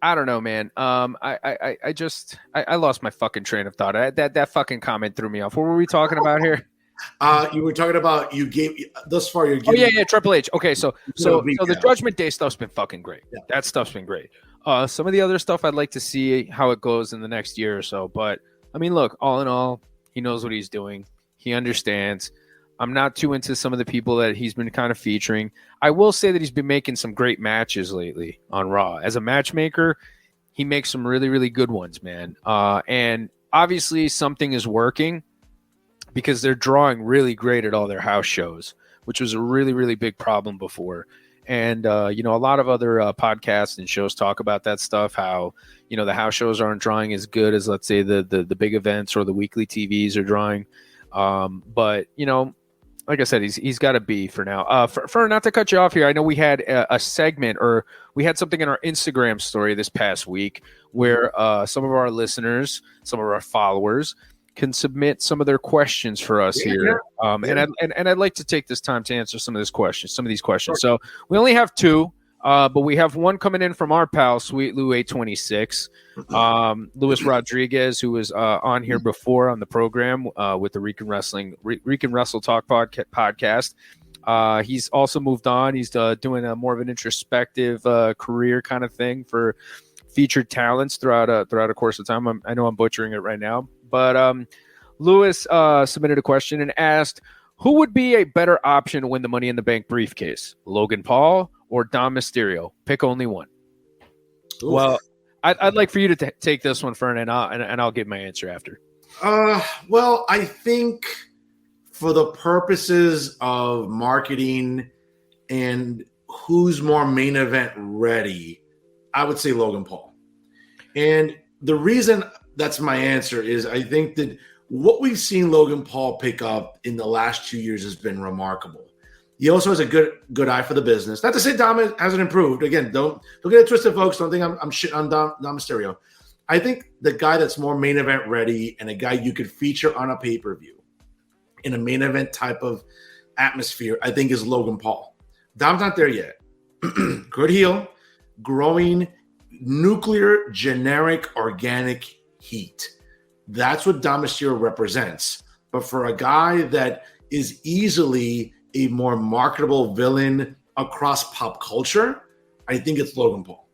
I don't know, man. I lost my fucking train of thought. That fucking comment threw me off. What were we talking about here? You were talking about you're giving. Triple H. Okay, so the Judgment Day stuff's been fucking great. Yeah. That stuff's been great. Some of the other stuff I'd like to see how it goes in the next year or so. But I mean, look, all in all, he knows what he's doing. He understands. I'm not too into some of the people that he's been kind of featuring. I will say that he's been making some great matches lately on Raw. As a matchmaker, he makes some really, really good ones, man. And obviously something is working, because they're drawing really great at all their house shows, which was a really, really big problem before. And, a lot of other podcasts and shows talk about that stuff, how, the house shows aren't drawing as good as, let's say, the big events or the weekly TVs are drawing. But, like I said, he's got to be for now. For not to cut you off here, I know we had a segment, or we had something in our Instagram story this past week where some of our listeners, some of our followers, can submit some of their questions for us here. And I'd like to take this time to answer some of these questions. Sure. So we only have two, but we have one coming in from our pal, Sweet Lou 826, Luis Rodriguez, who was on here before on the program with the Rican Wrestle Talk podcast. He's also moved on. He's doing a more of an introspective career kind of thing for featured talents throughout a course of time. I know I'm butchering it right now. But Lewis submitted a question and asked, who would be a better option to win the Money in the Bank briefcase, Logan Paul or Dom Mysterio? Pick only one. Oof. Well, I'd like for you to take this one, Fern, and I'll give my answer after. Well, I think for the purposes of marketing and who's more main event ready, I would say Logan Paul. And the reason that's my answer is I think that what we've seen Logan Paul pick up in the last 2 years has been remarkable. He also has a good eye for the business. Not to say Dom hasn't improved. Again, don't get it twisted, folks. Don't think I'm shitting on Dom Mysterio. I think the guy that's more main event ready and a guy you could feature on a pay-per-view in a main event type of atmosphere, I think, is Logan Paul. Dom's not there yet. Good heel, growing, nuclear, generic, organic heat. That's what Dom Mysterio represents. But for a guy that is easily a more marketable villain across pop culture, I think it's Logan Paul.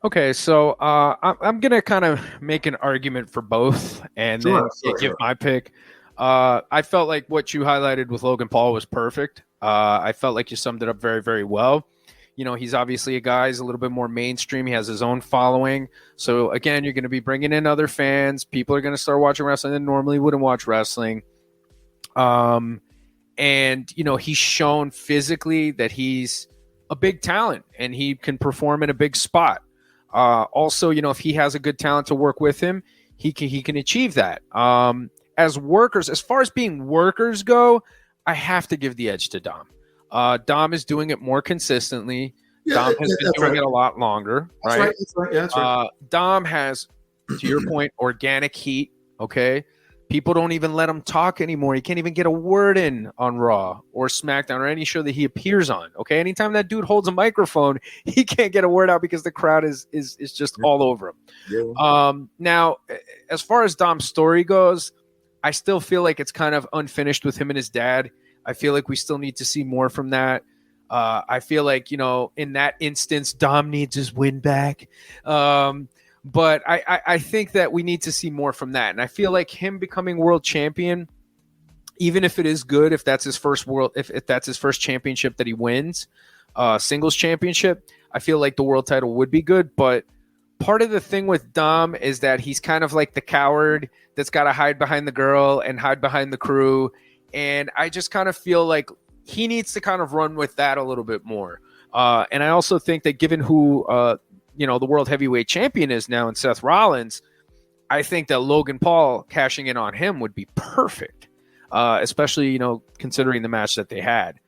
Okay, so I'm going to kind of make an argument for both and then give my pick. I felt like what you highlighted with Logan Paul was perfect. I felt like you summed it up very, very well. He's obviously a guy who's a little bit more mainstream. He has his own following. So, again, you're going to be bringing in other fans. People are going to start watching wrestling that normally wouldn't watch wrestling. And, he's shown physically that he's a big talent and he can perform in a big spot. Also, if he has a good talent to work with him, he can achieve that. As far as being workers go, I have to give the edge to Dom. Dom is doing it more consistently. Yeah, Dom has been doing it a lot longer. Right? That's right. Yeah, that's right. Dom has, to your point, organic heat. Okay. People don't even let him talk anymore. He can't even get a word in on Raw or SmackDown or any show that he appears on. Okay. Anytime that dude holds a microphone, he can't get a word out because the crowd is just all over him. Yeah. Now, as far as Dom's story goes, I still feel like it's kind of unfinished with him and his dad. I feel like we still need to see more from that. I feel like, in that instance, Dom needs his win back. But I think that we need to see more from that. And I feel like him becoming world champion, even if it is good, if that's his first if that's his first championship that he wins, singles championship, I feel like the world title would be good. But part of the thing with Dom is that he's kind of like the coward that's got to hide behind the girl and hide behind the crew. And I just kind of feel like he needs to kind of run with that a little bit more. And I also think that given who, the world heavyweight champion is now in Seth Rollins, I think that Logan Paul cashing in on him would be perfect, especially, considering the match that they had.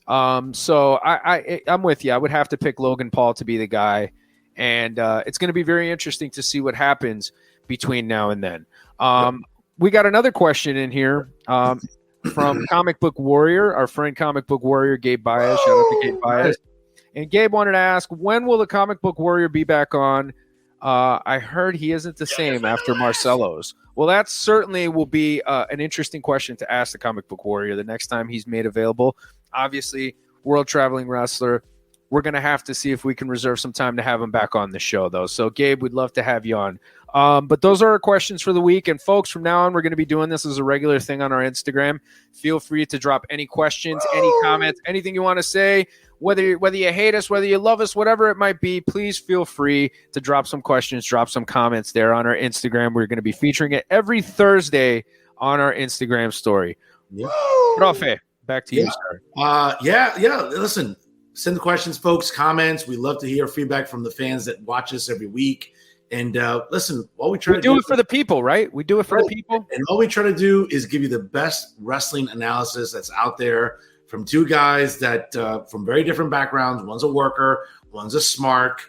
So I'm with you. I would have to pick Logan Paul to be the guy. And it's going to be very interesting to see what happens between now and then. We got another question in here from Comic Book Warrior, our friend Comic Book Warrior, Gabe Baez. Shout out to Gabe Baez. And Gabe wanted to ask, when will the Comic Book Warrior be back on? I heard he isn't the same after Marcelo's. Well, that certainly will be an interesting question to ask the Comic Book Warrior the next time he's made available. Obviously, world traveling wrestler. We're going to have to see if we can reserve some time to have him back on the show, though. So, Gabe, we'd love to have you on. But those are our questions for the week. And, folks, from now on, we're going to be doing this as a regular thing on our Instagram. Feel free to drop any questions, any comments, anything you want to say, whether you hate us, whether you love us, whatever it might be. Please feel free to drop some questions, drop some comments there on our Instagram. We're going to be featuring it every Thursday on our Instagram story. Yeah. Profe, back to you, sir. Listen. Send the questions, folks, comments. We love to hear feedback from the fans that watch us every week. And listen, all we try to do it for the people, right? We do it for the people. And all we try to do is give you the best wrestling analysis that's out there from two guys that from very different backgrounds. One's a worker, one's a smart.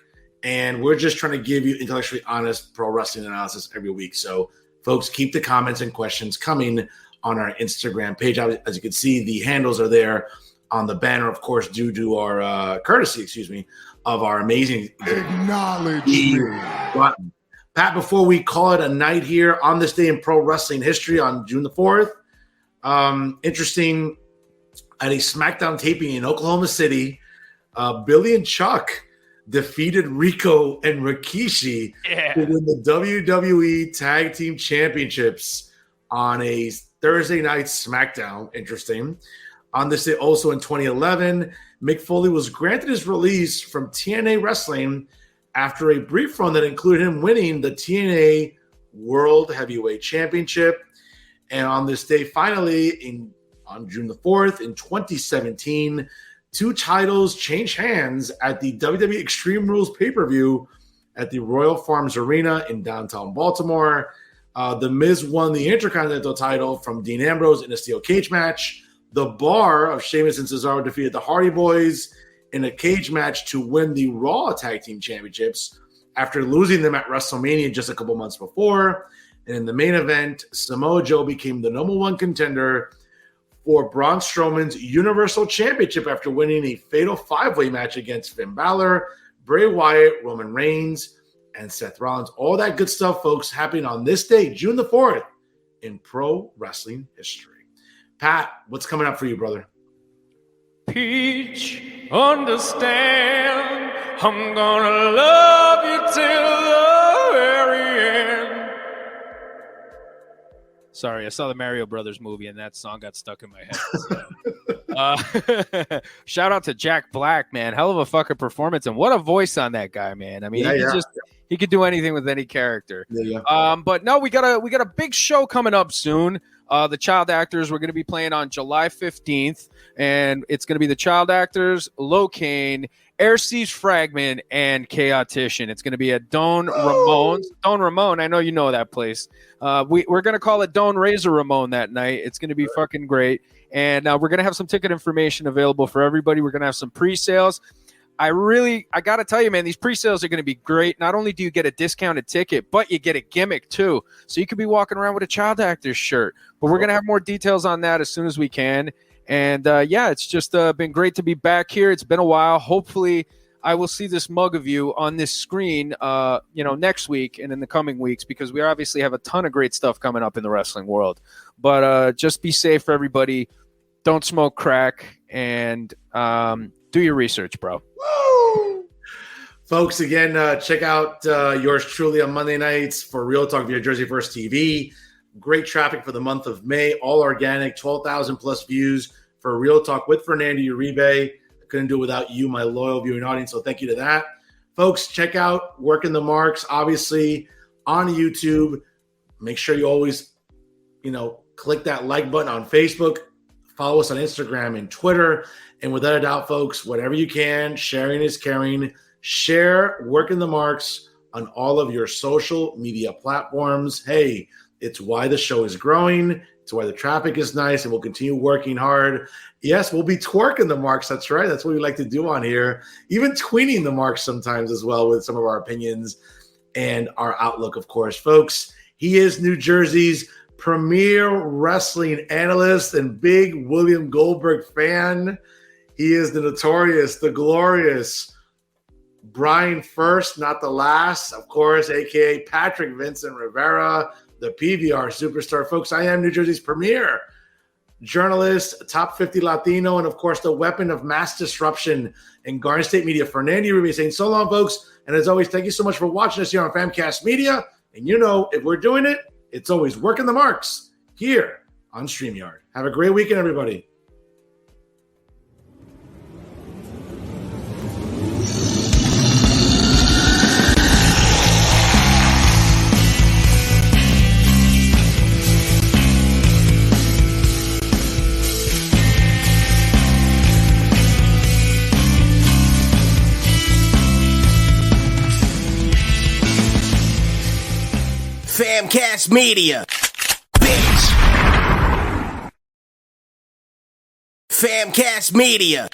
And we're just trying to give you intellectually honest pro wrestling analysis every week. So, folks, keep the comments and questions coming on our Instagram page. As you can see, the handles are there on the banner, of course, due to our courtesy, of our amazing acknowledge button. Pat, before we call it a night here on this day in pro wrestling history on June the 4th, interesting, at a SmackDown taping in Oklahoma City, Billy and Chuck defeated Rico and Rikishi to win the WWE Tag Team Championships on a Thursday night SmackDown. Interesting. On this day, also in 2011, Mick Foley was granted his release from TNA Wrestling after a brief run that included him winning the TNA World Heavyweight Championship. And on this day, finally, on June the 4th, in 2017, two titles changed hands at the WWE Extreme Rules pay-per-view at the Royal Farms Arena in downtown Baltimore. The Miz won the Intercontinental title from Dean Ambrose in a steel cage match. The Bar of Sheamus and Cesaro defeated the Hardy Boys in a cage match to win the Raw Tag Team Championships after losing them at WrestleMania just a couple months before. And in the main event, Samoa Joe became the number one contender for Braun Strowman's Universal Championship after winning a fatal five-way match against Finn Balor, Bray Wyatt, Roman Reigns, and Seth Rollins. All that good stuff, folks, happening on this day, June the 4th, in pro wrestling history. Pat, what's coming up for you, brother? Peach, understand, I'm gonna love you till the very end. Sorry, I saw the Mario Brothers movie and that song got stuck in my head. So. Shout out to Jack Black, man. Hell of a fucking performance. And what a voice on that guy, man. I mean, he could do anything with any character. But no, we got a big show coming up soon. The Child Actors, we're going to be playing on July 15th, and it's going to be the Child Actors, Locaine, Airseas Fragment, and Chaotician. It's going to be at Don Ramon's. Don Ramon, I know you know that place. We're going to call it Don Razor Ramon that night. It's going to be fucking great. And we're going to have some ticket information available for everybody. We're going to have some pre-sales. I got to tell you, man, these pre-sales are going to be great. Not only do you get a discounted ticket, but you get a gimmick too. So you could be walking around with a Child Actors shirt. But we're going to have more details on that as soon as we can. And it's just been great to be back here. It's been a while. Hopefully I will see this mug of you on this screen, next week and in the coming weeks, because we obviously have a ton of great stuff coming up in the wrestling world. But just be safe for everybody. Don't smoke crack and do your research, bro. Woo! Folks, again, check out yours truly on Monday nights for Real Talk via Jersey First TV. Great traffic for the month of May, all organic, 12,000 plus views for Real Talk with Fernando Uribe. I couldn't do it without you, my loyal viewing audience, so thank you to that. Folks, check out Working the Marks, obviously, on YouTube. Make sure you always, click that like button on Facebook. Follow us on Instagram and Twitter. And without a doubt, folks, whatever you can, sharing is caring. Share Working the Marks on all of your social media platforms. Hey, It's why the show is growing. It's why the traffic is nice, and we'll continue working hard. Yes, we'll be twerking the marks. That's right. That's what we like to do on here. Even tweening the marks sometimes as well with some of our opinions and our outlook, of course. Folks, he is New Jersey's premier wrestling analyst and big William Goldberg fan. He is the notorious, the glorious Brian First, not the last, of course, a.k.a. Patrick Vincent Rivera, the PBR superstar. Folks, I am New Jersey's premier journalist, top 50 Latino, and of course, the weapon of mass disruption in Garden State Media. Fernando Uribe saying so long, folks. And as always, thank you so much for watching us here on Famcast Media. And you know, if we're doing it, it's always working the marks here on StreamYard. Have a great weekend, everybody. Famcast Media, bitch. Famcast Media.